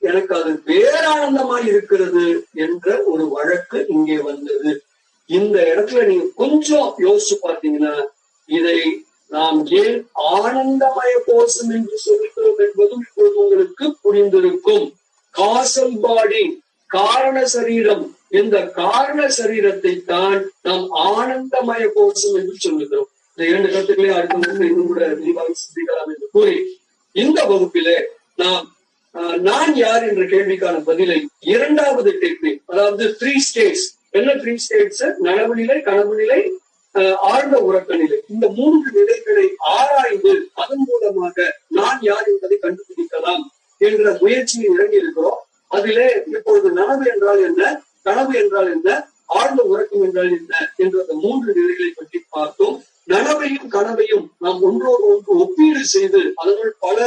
எனக்கு அது பேரானந்தமாய் இருக்கிறது என்ற ஒரு வழக்கு இங்கே வந்தது. இந்த இடத்துல நீங்க கொஞ்சம் யோசிச்சு பார்த்தீங்கன்னா இதை நாம் ஏன் ஆனந்தமய கோஷம் என்று சொல்கிறோம் என்பதும் இப்போது உங்களுக்கு புரிந்திருக்கும். காசல் பாடி, காரண சரீரம், இந்த காரண சரீரத்தை தான் நாம் ஆனந்தமய கோஷம் என்று சொல்லுகிறோம். இந்த இரண்டு கருத்துக்களே அடுத்த இன்னும் கூட விரிவாக சிந்திக்கலாம் என்று கூறி இந்த வகுப்பிலே நான் யார் என்ற கேள்விக்கான பதிலை இரண்டாவது டெக்னிக், அதாவது 3 ஸ்டேட்ஸ். என்ன 3 ஸ்டேட்ஸ்? நனவு நிலை, கனவு நிலை, ஆழ்ந்த உறக்க நிலை. இந்த 3 நிலைகளை ஆராய்ந்து அதன் மூலமாக நான் யார் என்பதை கண்டுபிடிக்கலாம் என்ற முயற்சியில் இறங்கி இருக்கிறோம். அதிலே இப்பொழுது நனவு என்றால் என்ன, கனவு என்றால் என்ன, ஆழ்ந்த உறக்கம் என்றால் என்ன என்ற அந்த 3 நிலைகளை பற்றி பார்த்தோம். நனவையும் கனவையும் நாம் ஒன்றோடு ஒன்று ஒப்பீடு செய்து அதனுள் பல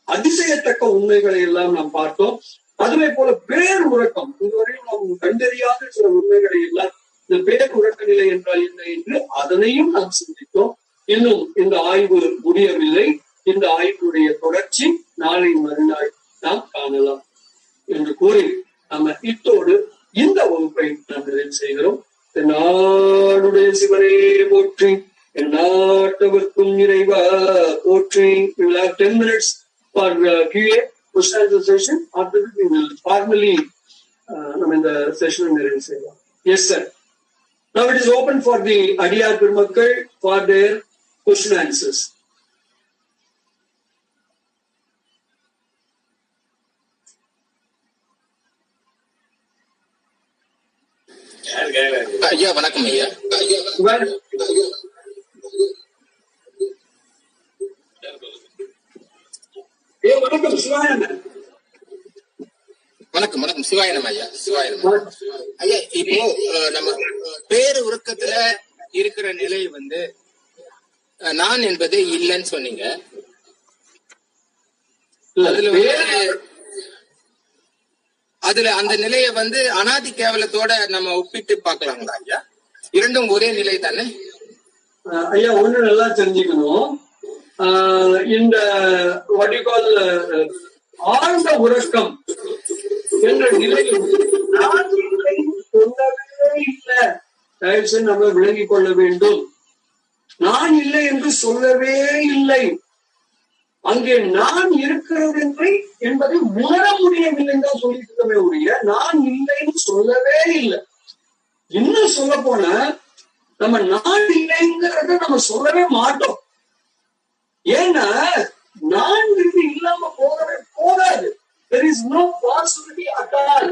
அதிசயத்தக்க உண்மைகளை எல்லாம் நாம் பார்த்தோம். அதுவே போல பேர் உறக்கம், இதுவரையும் நாம் கண்டறியாத சில உண்மைகளை எல்லாம் இந்த பேர் உறக்க நிலை என்றால் என்ன என்று அதனையும் நாம் சிந்தித்தோம். இன்னும் இந்த ஆய்வு முடியவில்லை. இந்த ஆய்வுடைய தொடர்ச்சி நாளை மறுநாள் நாம் காணலாம் என்று கூறி நம்ம இத்தோடு இந்த வகுப்பை நாம் நிறைவு செய்கிறோம். நாடுடைய சிவனே போற்றி, நாட்டவர்க்கும் இறைவா போற்றி. 10 minutes for QA, question answer session. After that we will formally நம்ம இந்த செஷன் நிறைவு செய்யலாம். Yes sir. Now it is open for the அடியார் பெருமக்கள் for their question answers. ஐயா வணக்கம். ஐயா வணக்கம். சிவாயனம். வணக்கம் வணக்கம். சிவாயனம் ஐயா. சிவாயனம் ஐயா. இப்போ நம்ம பேரு உறக்கத்துல இருக்கிற நிலை வந்து நான் என்பது இல்லைன்னு சொன்னீங்க. அதுல அந்த நிலைய வந்து அனாதி கேவலத்தோட நம்ம ஒப்பிட்டு பாக்கலாங்களா ஐயா? இரண்டும் ஒரே நிலை தானே ஐயா? ஒண்ணு நல்லா தெரிஞ்சுக்கணும். இந்த ஆழ்ந்த உறக்கம் என்ற நிலையில் நான் இல்லை சொல்லவே இல்லை. தயவுசெய்து நம்ம விளங்கிக் கொள்ள வேண்டும். நான் இல்லை என்று சொல்லவே இல்லை. அங்கே நான் இருக்கிறது என்பதை உணர முடியவில்லை தான் சொல்லிட்டு இருக்கவே ஒழிய நான் இல்லைன்னு சொல்லவே இல்லை. இன்னும் சொல்ல போன நம்ம நான் இல்லைங்கிறத நம்ம சொல்லவே மாட்டோம். ஏன்னா நான் இல்லாம போகவே போகாது. there is no possibility at all.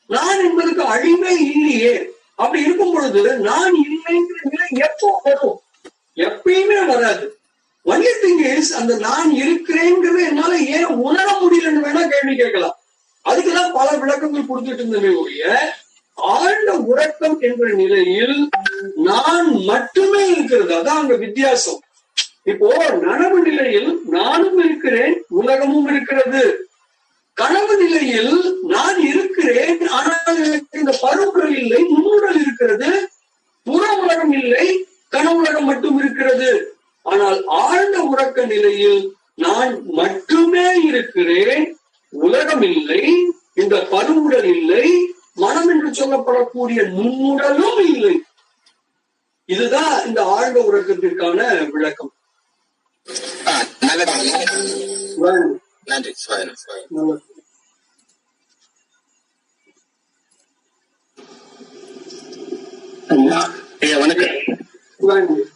நான் என்பதற்கு அழிவே இல்லையே. அப்படி இருக்கும் பொழுது நான் இல்லைங்கிற நிலை எப்போ வரும்? எப்பயுமே வராது. ஒன்லி திங் இஸ், அந்த நான் இருக்கிறேங்கிறது என்னால ஏன் உணர முடியலன்னு வேணா கேள்வி கேட்கலாம். அதுக்குதான் பல விளக்கங்கள் கொடுத்துட்டு இருந்தமே ஒழிய, ஆழ்ந்த உறக்கம் என்ற நிலையில் நான் மட்டுமே இருக்கிறது. அதான் அங்க வித்தியாசம். இப்போ நனவு நிலையில் நானும் இருக்கிறேன், உலகமும் இருக்கிறது. கனவு நிலையில் நான் இருக்கிறேன், ஆனால் எனக்கு இந்த பருவுடல் இல்லை, நுண்ணுடல் இருக்கிறது. புற உலகம் இல்லை, கனவுலகம் மட்டும் இருக்கிறது. ஆனால் ஆழ்ந்த உறக்க நிலையில் நான் மட்டுமே இருக்கிறேன், உலகம் இல்லை, இந்த பருவுடல் இல்லை, மனம் என்று சொல்லப்படக்கூடிய நுண்ணுடலும் இல்லை. இதுதான் இந்த ஆழ்ந்த உறக்கத்திற்கான விளக்கம். நன்றி. வணக்கம்.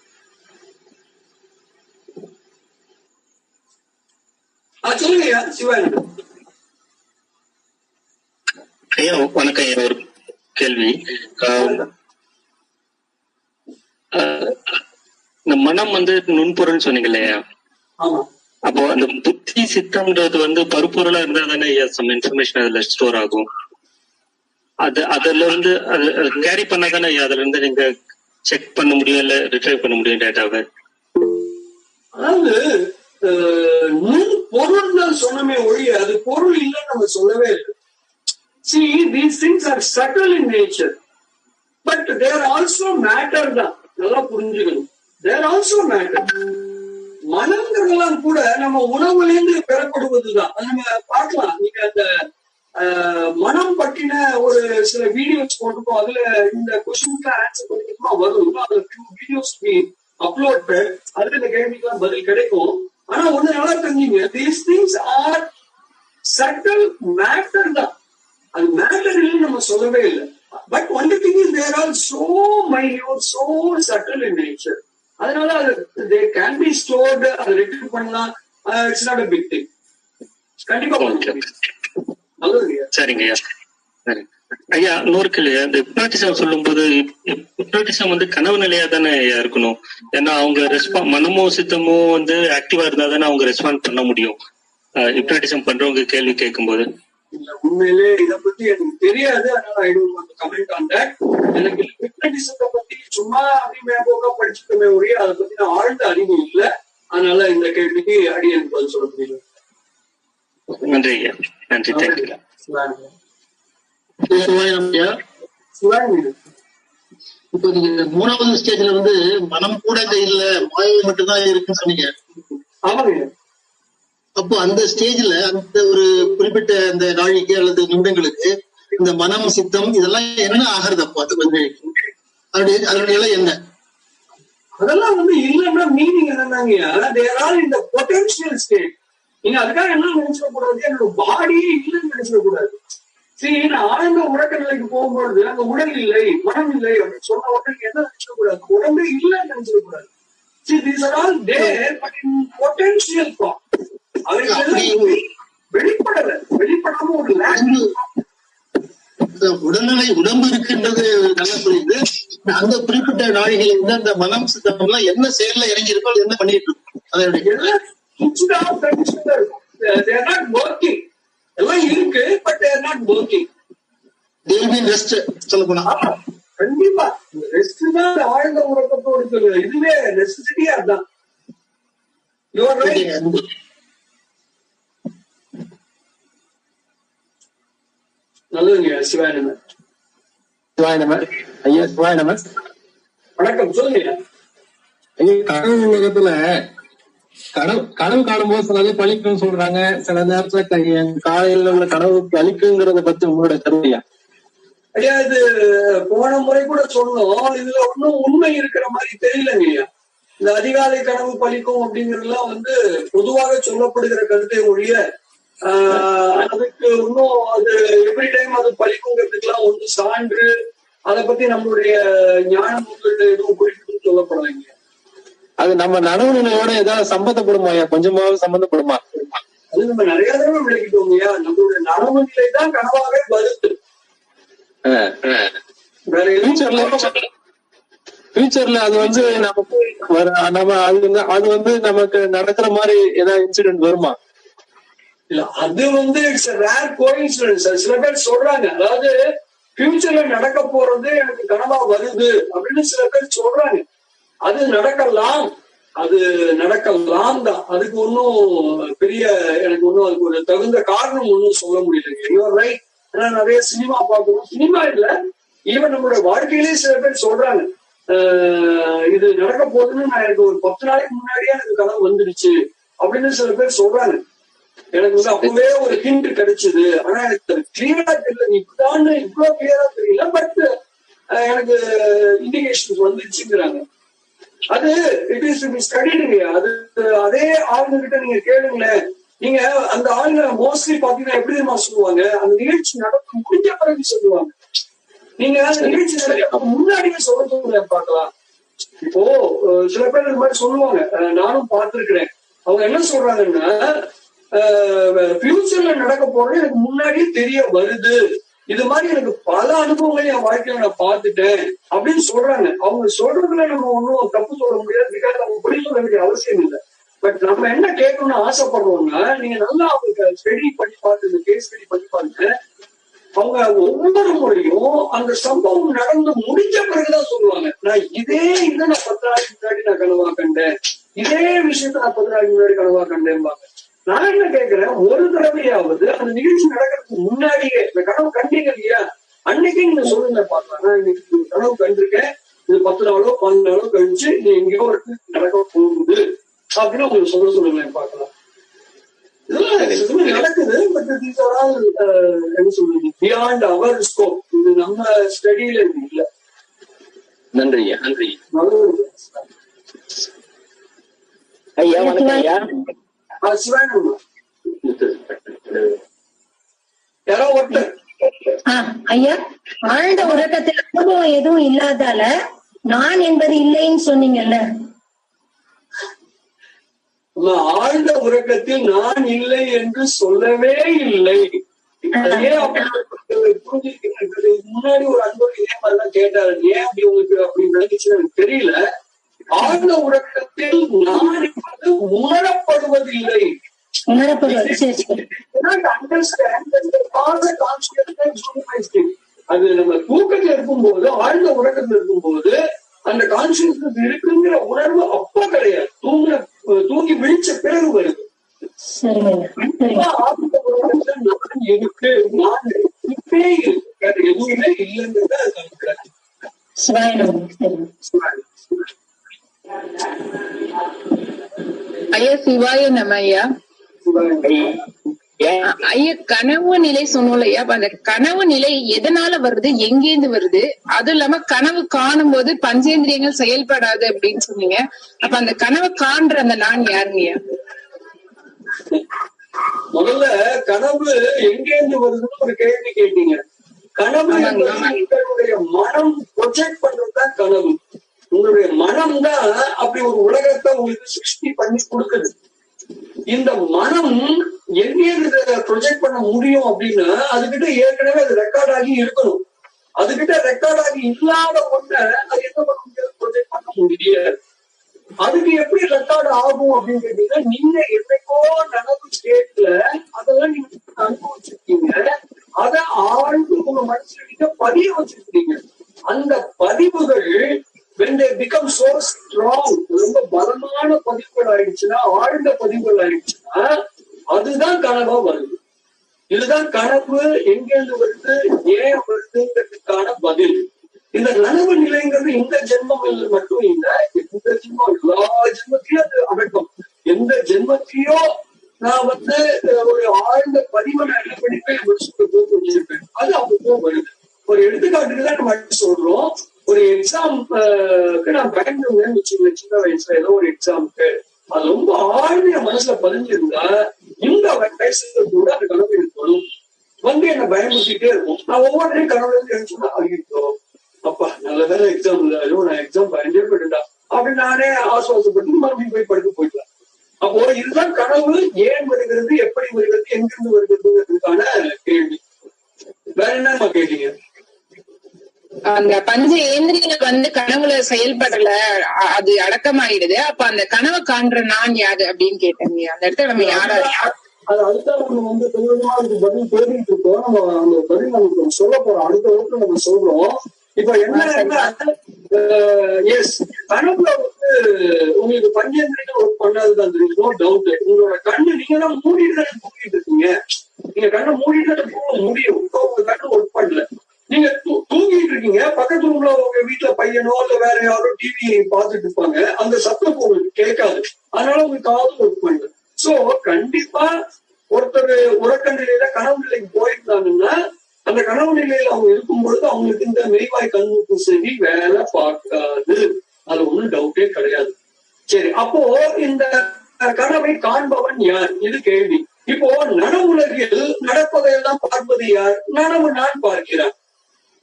சொல்லுங்க சிவானந்த். ஐயா வணக்கம். ஐயா ஒரு கேள்வி. இந்த மனம் நுண்பொருள்னு சொன்னீங்க இல்லையா? அப்போ அந்த புத்தி சித்தம்ன்றது பருப்பொருளா இருந்தா தானே சம் இன்ஃபர்மேஷன் அதுல ஸ்டோர் ஆகும். அதுல அது கேரி பண்ணாதானே அதுல இருந்து நீங்க செக் பண்ண முடியும், இல்ல ரிட்ரைவ் பண்ண முடியும் டேட்டாவை. அதாவது நுண் பொருள் சொன்னமே ஒழிய அது பொருள் இல்லைன்னு நம்ம சொல்லவே இல்லை. See, these things are subtle in nature, but they are also matter தான். நல்லா புரிஞ்சுக்கணும். They are also matter. மனங்கள்லாம் கூட நம்ம உணவுலேருந்து பெறப்படுவதுதான். அது நம்ம பார்க்கலாம். நீங்க அந்த மனம் பற்றின ஒரு சில வீடியோஸ் போட்டுப்போம். அதுல இந்த கொஸ்டினுக்கு ஆன்சர் பண்ணிக்கமா வரும். அதுல வீடியோஸ் அப்லோட், அதுல இந்த கேள்விக்கெல்லாம் பதில் கிடைக்கும். ஆனா ஒண்ணு நல்லா தெரிஞ்சுங்க, these things are subtle matter தான். அது மேட்டர் இல்லைன்னு நம்ம சொல்லவே இல்லை. But only thing is there are so minute, so subtle in nature. அதனால அது தே கேன் பி ஸ்டோர்டு, அதை ரிட்ரீவ் பண்ணலாம். It's not a big thing. கண்டிப்பா சரிங்க ஐயா. ஐயா இன்னொரு கேள்வி. இந்த ஹிப்னாட்டிசம் சொல்லும் போது ஹிப்னாட்டிசம் கனவு நிலையா தானே இருக்கணும்? ஏன்னா அவங்க மனமோ சித்தமோ ஆக்டிவா இருந்தா தானே அவங்க ரெஸ்பாண்ட் பண்ண முடியும் ஹிப்னாட்டிசம் பண்றவங்க கேள்வி கேட்கும் போது. உண்மையிலே இதை பத்தி எனக்கு தெரியாது. அதனால I don't want to comment on that. எனக்கு ஹிப்னாட்டிசத்தை பத்தி சும்மா மேம்போக்கா படிச்சுக்கவே ஒழிய அதை பத்தி நான் ஆழ்ந்த அறிவு இல்லை. அதனால இந்த கேள்விக்கு அடியனுக்கு பதில் சொல்ல முடியல. நன்றி ஐயா. நன்றி. தேங்க்யூ. இப்ப நீங்க மூணாவது ஸ்டேஜ்ல மனம் கூட இல்ல, மாயை மட்டும்தான் இருக்குன்னு சொன்னீங்க. ஆமாங்க. அப்போ அந்த ஸ்டேஜ்ல அந்த ஒரு குறிப்பிட்ட அந்த நாழிக்கு அல்லது நிமிடங்களுக்கு இந்த மனம் சித்தம் இதெல்லாம் என்ன ஆகிறது? அப்போ அது அதனுடைய நிலை என்ன? அதெல்லாம் இல்லைன்னா meaning என்னன்னாங்கய்யா, there are in the potential state. நீங்க அதுக்காக என்ன நினைச்சிட கூடாது, என்னோட பாடியே இல்லைன்னு நினைச்சிட கூடாது. சரி, நான் ஆழ்ந்த உறக்க நிலைக்கு போகும்பொழுது அங்க உடல் இல்லை, மனம் இல்லை அப்படின்னு சொன்ன உடனே என்ன நினைச்சிட கூடாது, உடம்பே இல்லைன்னு நினைச்சிட கூடாது. See, these are all there, but in potential form. வெளிப்படாம ஒரு உடல்நிலை உடம்பு இருக்குன்றது நல்லா புரியுது. அந்த குறிப்பிட்ட நாழிகள் அந்த மனம் சித்தம் எல்லாம் என்ன செயல்ல இறங்கி இருக்கோ என்ன பண்ணிட்டு இருக்கும் எல்லாம் இருக்கு, but they are not working. They will be in rest. சொல்ல போனா கண்டிப்பா ரெஸ்ட் தான் ஆழ்ந்த உறக்கத்தோடு சொல்லுது. இதுவே நெசசிட்டியா அதுதான். நல்லதுங்க. சிவாயனம ஐயா. சிவாயனம வணக்கம். சொல்லுங்க ஐயா. கனவு உலகத்துல கனவு காணும் போது சில பழிக்குன்னு சொல்றாங்க, சில நேரத்துல காலையில உள்ள கனவு பழிக்குங்கிறத பத்தி உங்களோட கருவியா? ஐயா, இது போன முறை கூட சொன்னோம். இதுல ஒன்னும் உண்மை இருக்கிற மாதிரி தெரியலங்க ஐயா. இந்த அதிகாலை கனவு பழிக்கும் அப்படிங்கறதுலாம் பொதுவாக சொல்லப்படுகிற கருத்தை ஒழிய அதுக்கு இன்னும் அது எவ்ரி டைம் அது பழிக்குங்கிறதுக்கு எல்லாம் சான்று அதை பத்தி நம்மளுடைய ஞான நூல்கள் எதுவும் குறிப்பிட்டு சொல்லப்படலைங்க. அது நம்ம நனவு நிலையோட ஏதாவது சம்பந்தப்படுமா? கொஞ்சமாவது சம்பந்தப்படுமா? அது வந்து நம்ம நிறைய தடவை விளக்கிட்டோம் இல்லையா, நம்மளுடைய நனவு நிலை தான் கனவாவே வருது. வேற ஃபியூச்சர்ல அது வந்து அது வந்து நமக்கு நடக்கிற மாதிரி ஏதாவது இன்சிடென்ட் வருமா? இல்ல, அது வந்து இட்ஸ் ரேர் கோஇன்சிடென்ஸ். சில பேர் சொல்றாங்க, அதாவது ஃபியூச்சர்ல நடக்க போறது எனக்கு கனவா வருது அப்படின்னு சில பேர் சொல்றாங்க. அது நடக்கலாம், அது நடக்கலாம் தான். அதுக்கு ஒன்னும் பெரிய எனக்கு ஒன்னும் அதுக்கு ஒரு தகுந்த காரணம் ஒன்னும் சொல்ல முடியல. ரைட். ஏன்னா நிறைய சினிமா பார்க்கணும், சினிமா இல்ல ஈவன் நம்மளோட வாழ்க்கையிலேயே சில பேர் சொல்றாங்க இது நடக்க போகுதுன்னு நான் எனக்கு ஒரு 10 நாளைக்கு முன்னாடியே எனக்கு கனவு வந்துடுச்சு அப்படின்னு சில பேர் சொல்றாங்க. எனக்கு வந்து அப்பவே ஒரு ஹிண்ட் கிடைச்சது, ஆனா எனக்கு கிளியரா தெரியல, இப்பதான் இவ்வளவு கிளியரா தெரியல, பட் எனக்கு இண்டிகேஷன்ஸ் வந்துச்சுங்கிறாங்க. அது இட் இஸ் ஸ்டடிடுங்க. அது அதே ஆளுங்க கிட்ட நீங்க கேளுங்களேன். நீங்க அந்த ஆளுங்க மோஸ்ட்லி பாத்தீங்கன்னா எப்படி சொல்லுவாங்க, அந்த நிகழ்ச்சி நடக்க முடிஞ்ச பிறகு சொல்லுவாங்க. நீங்க அந்த நிகழ்ச்சி நடக்க முன்னாடியே சொல்ல பார்க்கலாம். இப்போ சில பேர் இந்த மாதிரி சொல்லுவாங்க, நானும் பார்த்திருக்கிறேன். அவங்க என்ன சொல்றாங்கன்னா, ஃபியூச்சர்ல நடக்க போறது எனக்கு முன்னாடியே தெரிய வருது, இது மாதிரி எனக்கு பல அனுபவங்களை என் வாழ்க்கையில நான் பார்த்துட்டேன் அப்படின்னு சொல்றாங்க. அவங்க சொல்றதுல நம்ம ஒன்னும் தப்பு சொல்ல முடியாது, பிகாஸ் அவங்க பொய் சொல்ல வேண்டிய அவசியம் இல்லை. பட் நம்ம என்ன கேட்கணும்னு ஆசைப்படுறோம்னா, நீங்க நல்லா அவங்களுக்கு ஸ்டடி பண்ணி பார்த்து, கேஸ் ஸ்டடி பண்ணி பாருங்க. அவங்க ஒவ்வொரு முறையும் அந்த சம்பவம் நடந்து முடிஞ்ச பிறகுதான் சொல்லுவாங்க, நான் இதே இதை நான் 10 நாளைக்கு முன்னாடி நான் கனவா கண்டேன், இதே விஷயத்த நான் 10 நாளைக்கு முன்னாடி கனவா கண்டேன்பாங்க. நான் என்ன கேட்கிறேன், ஒரு தடவையாவது அந்த நிகழ்ச்சி நடக்கிறதுக்கு முன்னாடியே இந்த கனவு கண்டீங்க இல்லையா, அன்னைக்கே நீங்க சொல்லுங்க பார்க்கலாம், நான் இன்னைக்கு கனவு கண்டிருக்கேன், இது 10 நாளோ 12 நாளோ கழிச்சு இது எங்கேயோ நடக்க போகுது அப்படின்னு உங்களுக்கு சொல்லுங்களேன் பார்க்கலாம். இதெல்லாம் நடக்குது. பட் தீஸ் ஆர் ஆல் என்ன சொல்றது, பியாண்ட் அவர் ஸ்கோப். இது நம்ம ஸ்டடியில இது இல்ல. நன்றி நன்றி. ஐயா வணக்கம் ஐயா. யாரோ ஒருத்தர் ஐயா, ஆழ்ந்த உறக்கத்தில் அனுபவம் எதுவும் இல்லாதால நான் என்பது இல்லைன்னு சொன்னீங்கல்ல, ஆழ்ந்த உறக்கத்தில் நான் இல்லை என்று சொல்லவே இல்லை. புரிஞ்சிருக்கிறது. முன்னாடி ஒரு அன்பர் இதே மாதிரிதான் கேட்டாரு, ஏன் அப்படி உங்களுக்கு அப்படி நினைச்சுன்னு எனக்கு தெரியல. ஆழ்ந்த உறக்கத்தில் நான் என்பது உணரப்படுவதில்லை. அது நம்ம தூக்கத்துல இருக்கும்போது, ஆழ்ந்த உறக்கத்துல இருக்கும்போது அந்த கான்சியஸ்னஸ் இருக்குங்கிற உணர்வு அப்ப கிடையாது, தூங்கி விழிச்ச பிறகு வருது. ஆழ்ந்த உறக்கத்துல நான் இருக்கு, நான் இருக்கே இருக்கு, எதுவுமே இல்லைங்கிறத ஐயா. சிவாய நம்ம ஐயா. ஐயா, கனவு நிலை சொன்னோம் இல்லையா, அந்த கனவு நிலை எதனால வருது, எங்கேந்து வருது, அதுவும் இல்லாம கனவு காணும் போது பஞ்சேந்திரியங்கள் செயல்படாது அப்படின்னு சொன்னீங்க. அப்ப அந்த கனவு காண்ற அந்த நான் யாருங்கய்யா? முதல்ல கனவு எங்கேந்து வருதுன்னு ஒரு கேள்வி கேட்டீங்க. கனவு உங்களுடைய மனம் ப்ரொஜெக்ட் பண்றதுதான் கனவு. உங்களுடைய மனம் தான் அப்படி ஒரு உலகத்தை உங்களுக்கு சிருஷ்டி பண்ணி கொடுக்குது. இந்த மனம் எங்கே ப்ரொஜெக்ட் பண்ண முடியும் அப்படின்னா, அதுகிட்ட ஏற்கனவே அது ரெக்கார்ட் ஆகி இருக்கணும். அதுகிட்ட ரெக்கார்ட் ஆகி இல்லாத ஒண்ண அது என்ன பண்ண முடியாது, ப்ரொஜெக்ட் பண்ண முடியாது. அதுக்கு எப்படி ரெக்கார்ட் ஆகும் அப்படின்னு கேட்டீங்கன்னா, நீங்க என்னைக்கோ நனவு ஸ்டேட்ல அதெல்லாம் நீங்க அனுபவிச்சிருக்கீங்க, அதை ஆழ்ந்து உங்க மனசுல நீங்க பதிய வச்சிருக்கீங்க. அந்த பதிவுகள் when they become so strong, ரொம்ப பலமான பதிவுகள் ஆயிடுச்சுன்னா, ஆழ்ந்த பதிவுகள் ஆயிடுச்சுன்னா, அதுதான் கனவா வருது. இதுதான் கனவு எங்கேருந்து வருது, ஏன் வருதுங்கிறதுக்கான பதில். இந்த நனவு நிலைங்கிறது இந்த ஜென்மம் மட்டும் இல்லை, இந்த ஜென்மம் எல்லா ஜென்மத்திலும் அது அடக்கம். எந்த ஜென்மத்திலயோ நான் ஒரு ஆழ்ந்த பதிவை நான் என்ன பண்ணிப்பேன், போட்டு வச்சிருப்பேன், அது அப்பப்போ வருது. ஒரு எடுத்துக்காட்டுக்கு தான் நம்ம சொல்றோம். ஒரு எக்ஸாம்க்கு நான் பயந்துருந்தேன்னு வச்சுக்கோங்க, சின்ன வயசுல ஏதோ ஒரு எக்ஸாமுக்கு, அது ரொம்ப ஆழ்ந்த மனசுல பதிஞ்சிருந்தா இந்த வயசுல கூட அந்த கனவு எனக்கு வரும், என்ன பயமுறுத்திட்டே இருக்கும். நான் ஒவ்வொன்றையும் கனவுல எழுச்சுன்னா, ஐயோ அப்பா நல்ல வேலை எக்ஸாம் இல்லை, நான் எக்ஸாம் பயந்தே போயிட்டா அப்படின்னு நானே ஆசுவாசப்பட்டு மறுபடியும் போய் படுக்க போயிட்டேன். அப்போ இதுதான் கனவு ஏன் வருகிறது, எப்படி வருகிறது, எங்கிருந்து வருகிறதுங்கிறதுக்கான கேள்வி. வேற என்னமா கேட்டீங்க? அந்த பஞ்ச ஏந்திரியங்கள் வந்து கனவுல செயல்படல, அது அடக்கமாயிடுது. அப்ப அந்த கனவை காண்ற நான் யாரு அப்படின்னு கேட்டேங்க. அந்த இடத்துல நம்ம யாரா அதுதான் நம்ம வந்து கொஞ்சமா அதுக்கு பதில் தேடிட்டு இருக்கோம். நம்ம அந்த பதில் நமக்கு சொல்ல போறோம், அடுத்த வகுப்புல நம்ம சொல்றோம். இப்ப என்ன எஸ் கனவுல வந்து உங்களுக்கு பஞ்சேந்திரியங்கள் ஒர்க் பண்ணாதுதான் தெரியும், நோ டவுட். உங்களோட கண்ணு நீங்க தான் மூடிட்டு தானே தூக்கிட்டு இருக்கீங்க. நீங்க கண்ணை மூடிட்டு தானே தூங்க முடியும், உங்க கண்ணு ஒர்க் பண்ணல. நீங்க தூங்கிட்டு இருக்கீங்க, பக்கத்து ரூம்ல உங்க வீட்டுல பையனோ இல்ல வேற யாரோ டிவி பார்த்துட்டு இருப்பாங்க, அந்த சத்தம் உங்களுக்கு கேட்காது, அதனால உங்களுக்கு காதும் ஒர்க் பண்ணல. சோ கண்டிப்பா ஒருத்தர் உறக்க நிலையில கனவு நிலைக்கு போயிருந்தாங்கன்னா அந்த கனவு நிலையில அவங்க இருக்கும்பொழுது அவங்களுக்கு இந்த மெய்வாய் கண்ணுக்கு செவி வேலை பார்க்காது, அது ஒண்ணும் டவுட்டே கிடையாது. சரி, அப்போ இந்த கனவை காண்பவன் யார், இது கேள்வி. இப்போ நனவுலகில் நடப்பதையெல்லாம் பார்ப்பது யார்? நனவு நான் பார்க்கிறேன்.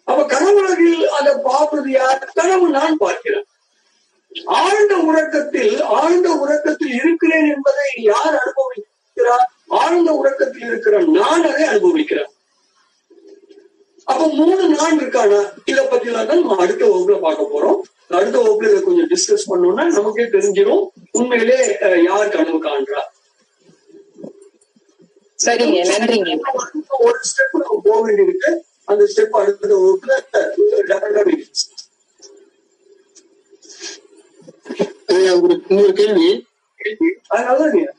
அப்ப கனவுலகில் அதை பார்ப்பது யார்? கனவு நான் பார்க்கிறேன். ஆழ்ந்த உறக்கத்தில் இருக்கிறேன் என்பதை யார் அனுபவிக்கிறார்? ஆழ்ந்த உறக்கத்தில் இருக்கிற நான் அதை அனுபவிக்கிறேன். அப்ப 3 நான் இருக்கானா? இதை பத்தி தான் நம்ம அடுத்த வகுப்புல பார்க்க போறோம். அடுத்த வகுப்புல இதை கொஞ்சம் டிஸ்கஸ் பண்ணோம்னா நமக்கே தெரிஞ்சிடும் உண்மையிலே யார் கனவு காண்றா. சரிங்க, நன்றிங்க. ஒரு ஸ்டெப் நம்ம போக வேண்டியிருக்கு, அந்த ஸ்டெப் அடுத்த வகுப்புல இன்னொரு கேள்வி. அதனாலதான்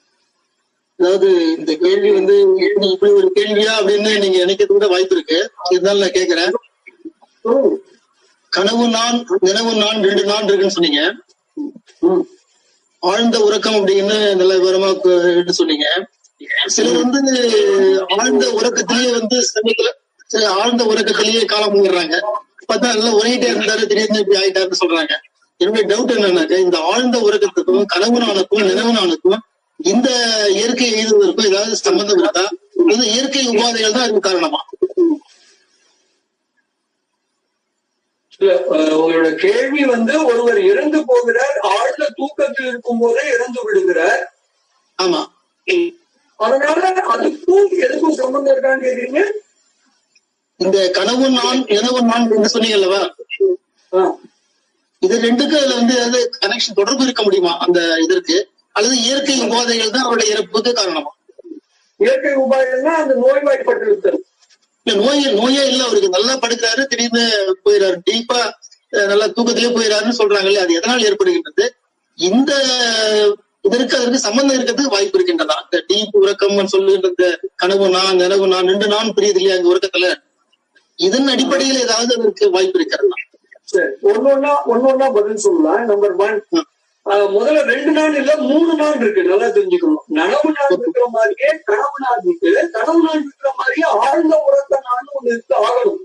அதாவது இந்த கேள்வி வந்து இப்படி ஒரு கேள்வியா அப்படின்னு நீங்க நினைக்கிறது கூட வாய்ப்பு இருக்கு. இருந்தாலும் நான் கேட்கிறேன். கனவு நான், நினைவு நான், 2 நான் இருக்குன்னு சொன்னீங்க. ஆழ்ந்த உறக்கம் அப்படின்னு நல்ல விவரமா எடுத்து சொன்னீங்க. சிலர் வந்து ஆழ்ந்த உறக்கத்திலேயே வந்து சமயத்துல ஆழ்ந்த உறக்கத்திலேயே காலம் பண்ணிடுறாங்க. பார்த்தா நல்லா உரையிட்டே இருந்தாரு, திடீர்னு இப்படி ஆயிட்டாருன்னு சொல்றாங்க. என்னுடைய டவுட் என்னன்னாக்க, இந்த ஆழ்ந்த உறக்கத்துக்கும் கனவு நானுக்கும் நினைவு நானுக்கும் இந்த இயற்கை எழுதுவதற்கும் ஏதாவது சம்பந்தம் இருக்கா? இது இயற்கை உபாதைகள் தான் அதுக்கு காரணமா? உங்களோட கேள்வி வந்து ஒருவர் இறந்து போகிறார், ஆழ்ந்த தூக்கத்தில் இருக்கும் போதே இறந்து விடுகிறார். ஆமா, அதனால அதுக்கும் எதுக்கும் சம்பந்தம் இருக்கான்னு கேக்குறீங்க? இந்த கனவு நான் நினைவு நான் என்று சொன்னீங்கல்லவா, இது ரெண்டுக்கும் அதுல வந்து ஏதாவது கனெக்ஷன், தொடர்பு இருக்க முடியுமா அந்த இதற்கு? அல்லது இயற்கை உபாதைகள் தான் அவருடைய இறப்புக்கு காரணமா? இயற்கை உபாதைகள்னா அந்த நோய்வாய்ப்பட்டிருத்தல். நோயே இல்ல, அவருக்கு நல்லா படுக்கிறாரு, திடீர்னு போயிடாரு, டீப்பா நல்லா தூக்கத்திலே போயிடாருன்னு சொல்றாங்கல்ல, அது எதனால் ஏற்படுகின்றது? இந்த இதற்கு அதற்கு சம்பந்தம் இருக்கிறதுக்கு வாய்ப்பு இருக்கின்றதா? இந்த டீப் உறக்கம் சொல்லுகின்ற கனவு நான், நினைவு நான், 2 நான் புரியுது இல்லையா அங்க உறக்கத்துல? இதன் அடிப்படையில் ஏதாவது அதற்கு வாய்ப்பு இருக்கிறதா? சரி, ஒன்னொன்னா பதில் சொல்லலாம். நம்பர் 1, முதல்ல 2 நாள் இல்ல 3 நாள் இருக்கு, நல்லா தெரிஞ்சுக்கணும். நனவு நாள் இருக்கிற மாதிரியே கனவு நாள் இருக்கு, கனவு நாள் இருக்கிற மாதிரியே ஆழ்ந்த உறக்க நாள் ஒண்ணு இருக்கு ஆகணும்.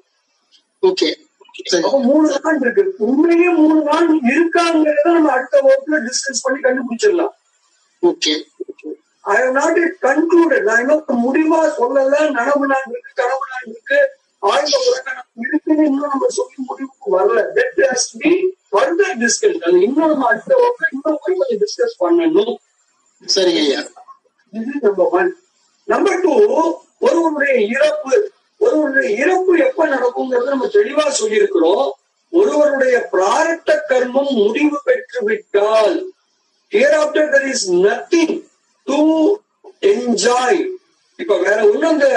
ஓகே, அப்ப 3 நாள் இருக்கு. உண்மையே 3 நாள் இருக்காங்கிறத நம்ம அடுத்த வகுப்புல டிஸ்கஸ் பண்ணி கண்டுபிடிச்சிடலாம். Okay, I have not it concluded. நான் இன்னும் முடிவா சொல்லல நனவு நாள் இருக்கு, கனவு நாள் இருக்கு, ஆழ்ந்த உறக்க நாள் இருக்குன்னு இன்னும் நம்ம சொல்லி முடிவுக்கு வரல. That has to be further discuss. அது இன்னும் நம்ம அடுத்த வகுப்புல இன்னும் கொஞ்சம் டிஸ்கஸ் பண்ணணும். சரிங்க ஐயா. இது நம்பர் 1. நம்பர் 2, ஒருவருடைய இறப்பு எப்ப நடக்குங்கிறது நம்ம தெளிவா சொல்லியிருக்கிறோம். ஒருவருடைய பிராரத்த கர்மம் முடிவு பெற்று விட்டால் hereafter there is nothing to enjoy. இப்ப வேற ஒண்ணும் அந்த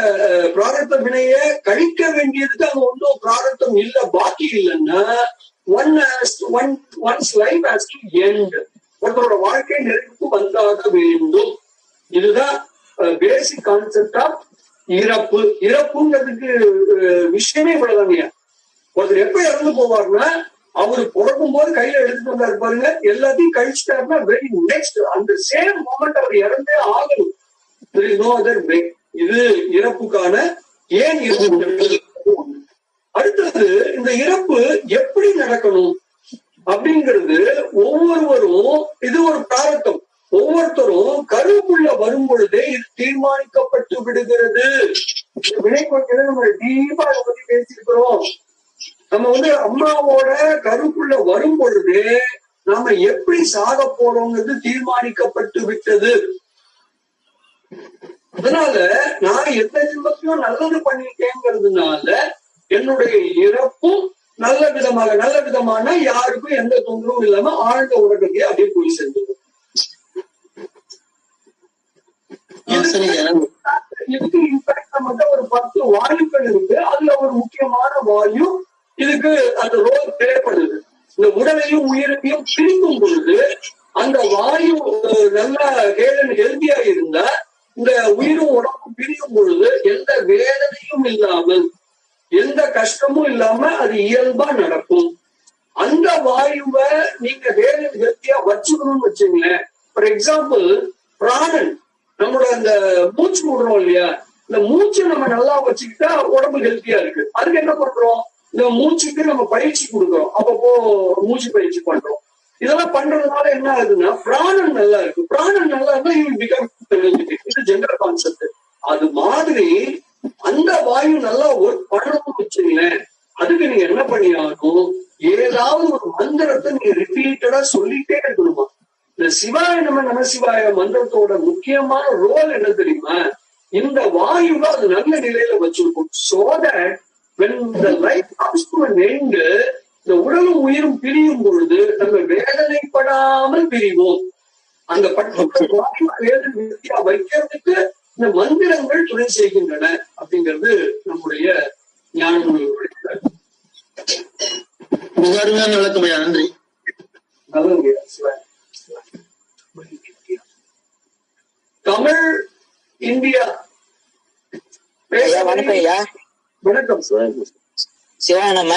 பிராரத்த வினைய கழிக்க வேண்டியதுக்கு அங்க ஒன்றும் பிராரத்தம் இல்ல, பாக்கி இல்லைன்னா one's life has to end. ஒருத்தரோட வாழ்க்கை நிறைவுக்கு வந்தாக வேண்டும். இதுதான் பேசிக் கான்செப்ட் ஆஃப் இறப்பு. இறப்புங்கிறதுக்கு விஷயமே இவ்வளவுதாங்க. ஒருத்தர் எப்ப இறந்து போவார்னா, அவரு பிறக்கும் போது கையில எடுத்துட்டு வந்தாரு பாருங்க, எல்லாத்தையும் கழிச்சுட்டாருன்னா வெரி நெக்ஸ்ட் அந்த சேம் மொமெண்ட் அவர் இறந்தே ஆகணும். No other way. இது இறப்புக்கான ஏன் இறப்பு. அடுத்தது, இந்த இறப்பு எப்படி நடக்கணும் அப்படிங்கிறது ஒவ்வொருவரும், இது ஒரு பிராரத்தம், ஒவ்வொருத்தரும் கருவுக்குள்ள வரும் பொழுதே இது தீர்மானிக்கப்பட்டு விடுகிறது. வினைக்கொள்கையில நம்ம டீப்பா அதை பத்தி பேசியிருக்கிறோம். நம்ம அம்மாவோட கருவுக்குள்ள வரும் பொழுதே நாம எப்படி சாக போறோங்கிறது தீர்மானிக்கப்பட்டு விட்டது. அதனால நான் எந்த ஜென்மத்தையும் நல்லது பண்ணிட்டேங்கிறதுனால என்னுடைய இறப்பும் நல்ல விதமான யாருக்கும் எந்த தொந்தரவும் இல்லாம ஆழ்ந்த உறக்கத்தையே அப்படியே போய் சேர்ந்துடும். இதுக்கு இன்ஃபேக்ட் நம்மகிட்ட ஒரு 10 வாயுக்கள் இருக்கு. அதுல ஒரு முக்கியமான வாயு இதுக்கு அந்த ரோல் தேவைப்படுது. இந்த உடலையும் உயிரையும் பிரிக்கும் பொழுது அந்த வாயு நல்லா ஹெல்த்தியா இருந்தா இந்த உயிரும் உடம்பும் பிரியும் பொழுது எந்த வேதனையும் இல்லாமல் எந்த கஷ்டமும் இல்லாம அது இயல்பா நடக்கும். அந்த வாயுவை நீங்க ஹெல்த்தியா வச்சுக்கணும்னு வச்சுங்களேன். ஃபார் எக்ஸாம்பிள் பிராணன் நம்மளோட அந்த மூச்சு விடுறோம் இல்லையா, இந்த மூச்சை நம்ம நல்லா வச்சுக்கிட்டா உடம்பு ஹெல்த்தியா இருக்கு. அதுக்கு என்ன பண்றோம், இந்த மூச்சுக்கு நம்ம பயிற்சி கொடுக்குறோம், அப்பப்போ மூச்சு பயிற்சி பண்றோம். இதெல்லாம் பண்றதுனால என்ன ஆகுதுன்னா பிராணன் நல்லா இருக்கு. பிராணன் நல்லா இருந்தா இது ஜெனரல் கான்செப்ட். அது மாதிரி அந்த வாயு நல்லா ஒர்க் பண்ணணும்னு வச்சுங்களேன். அதுக்கு நீங்க என்ன பண்ணி ஆகணும், ஏதாவது ஒரு மந்திரத்தை நீங்க ரிப்பீட்டடா சொல்லிட்டே இருக்கணுமா. இந்த சிவாய நம சிவாய மந்திரத்தோட முக்கியமான ரோல் என்ன தெரியுமா, இந்த வாயுவை அது நல்ல நிலையில வச்சிருக்கும். So that when the life comes to an end, இந்த உடலும் உயிரும் பிரியும் பொழுது நம்ம வேதனைப்படாமல் பிரிவோம். அந்த வேதனையா வைக்கிறதுக்கு இந்த மந்திரங்கள் துணை செய்கின்றன அப்படிங்கிறது நம்முடைய ஞானங்களுடைய மிக அருமையான விளக்கமையா. நன்றி. நல்லது. தமிழ் இந்தியா. வணக்கம் ஐயா. வணக்கம். சிவானம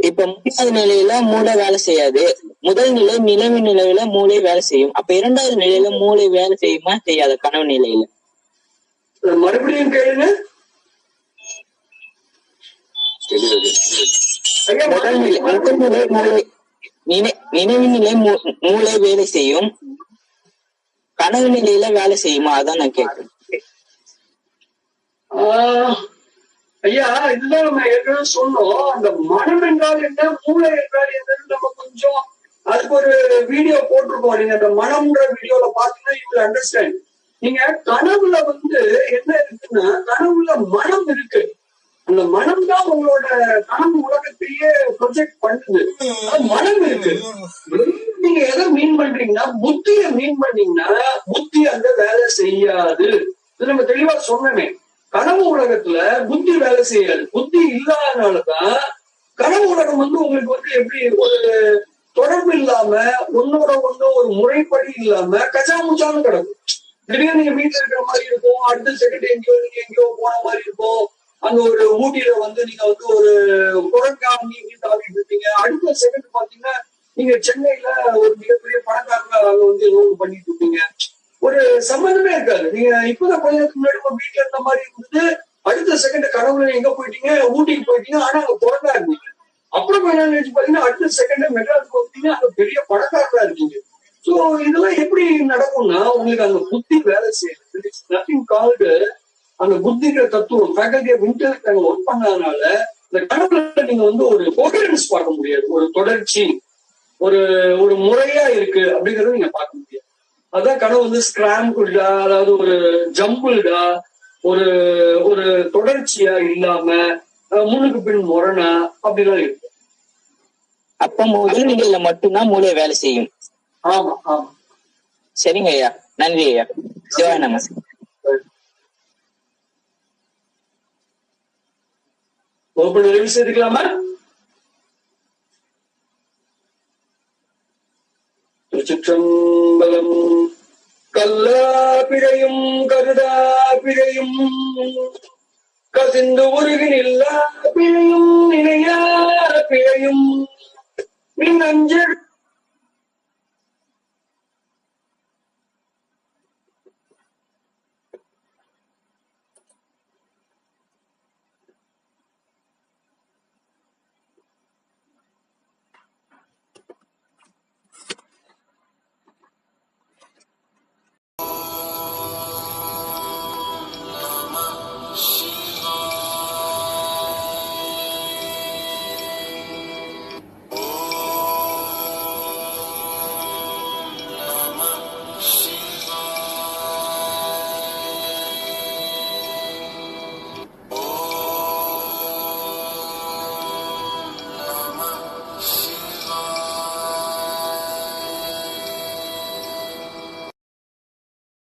இப்ப 3வது நிலையில மூளை வேலை செய்யாது. முதல் நிலை நிலவு நிலையில மூளை வேலை செய்யும். அப்ப 2வது நிலையில மூளை வேலை செய்யுமா செய்யாது கனவு நிலையில? மறுபடியும் கேளுங்க. நினைவு நிலை மூளை வேலை செய்யும், கனவு நிலையில வேலை செய்யுமா? அதான் நான் கேட்கிறேன். ஐயா, இதுதான் நம்ம ஏற்கனவே சொன்னோம். அந்த மனம் என்றால் என்ன, மூளை என்றால் என்னன்னு நம்ம கொஞ்சம் அதுக்கு ஒரு வீடியோ போட்டிருக்கோம். நீங்க அந்த மனம்ன்ற வீடியோல பாத்தீங்கன்னா யூ வில் அண்டர்ஸ்டாண்ட். நீங்க கனவுல என்ன இருக்குன்னா, கனவுல மனம் இருக்கு. அந்த மனம் தான் உங்களோட கனவு உலகத்தையே ப்ரொஜெக்ட் பண்ணுது. மனம் இருக்கு. நீங்க எதை மீன் பண்றீங்கன்னா, புத்திய மீன் பண்ணீங்கன்னா புத்தி அந்த வேலை செய்யாது. இது நம்ம தெளிவா சொன்னமே. கனவு உலகத்துல புத்தி வேலை செய்யாது. புத்தி இல்லாதனாலதான் கனவு உலகம் உங்களுக்கு எப்படி ஒரு தொடர்பு இல்லாம ஒன்னோட ஒண்ணு ஒரு முறைப்படி இல்லாம கச்சாமுச்சான்னு கிடக்கும். திடீர்னு நீங்க வீட்டுல இருக்கிற மாதிரி இருக்கும், அடுத்த செகண்ட் எங்கேயோ போன மாதிரி இருக்கும். அங்க ஒரு ஊட்டியில நீங்க ஒரு குரங்காங்கி தாவிட்டு இருப்பீங்க. அடுத்த செகண்ட் பாத்தீங்கன்னா நீங்க சென்னையில ஒரு மிகப்பெரிய பணக்காரங்க அங்க லோன் பண்ணிட்டு இருப்பீங்க. ஒரு சம்பந்தமே இருக்காது. நீங்க இப்பதான் கொஞ்ச நேரத்துக்கு முன்னாடி வீட்டுல இருந்த மாதிரி இருந்தது, அடுத்த செகண்ட் கனவுல எங்க போயிட்டீங்க, ஊட்டிக்கு போயிட்டீங்க, ஆனா அங்க குரங்கா இருந்தீங்க. அப்புறம் என்ன நினைச்சு பாத்தீங்கன்னா அடுத்த செகண்ட் மெட்ராஸ் போட்டீங்க, அங்க பெரிய பணக்காரங்களா இருக்கீங்க. சோ இதெல்லாம் எப்படி நடக்கும்னா, உங்களுக்கு அந்த புத்தி வேலை செய்யுது. நத்திங் கால்டு அந்த புத்திங்கிற தத்துவம் ஃபேக்கல்டி ஆஃப் இன்டெலெக்ட் அங்க ஒர்க் பண்ணாதனால இந்த கனவுல நீங்க ஒரு கோஹரன்ஸ் பார்க்க முடியாது. ஒரு தொடர்ச்சி, ஒரு முறையா இருக்கு அப்படிங்கறத நீங்க பார்க்க முடியாது. அதான் கனவு ஸ்கிராம்பிள்டா, அதாவது ஒரு ஜம்பிள்டா, ஒரு தொடர்ச்சியா இல்லாம முன்னுக்கு பின் முரணா அப்படிலாம் இருக்கு. அப்ப முதல் நிலையில மட்டும்தான் மூளை வேலை செய்யும். ஆமா ஆமா. சரிங்க ஐயா, நன்றி ஐயா. சிவாய நமஸ்காரம். வகுப்பு நிறைவு செய்துக்கலாமா? திருச்சிற்றம்பலம். கல்லா பிழையும் கருதா பிழையும் கசிந்து உருகினில்லா பிழையும் நினையா பிழையும் மின்னஞ்சல்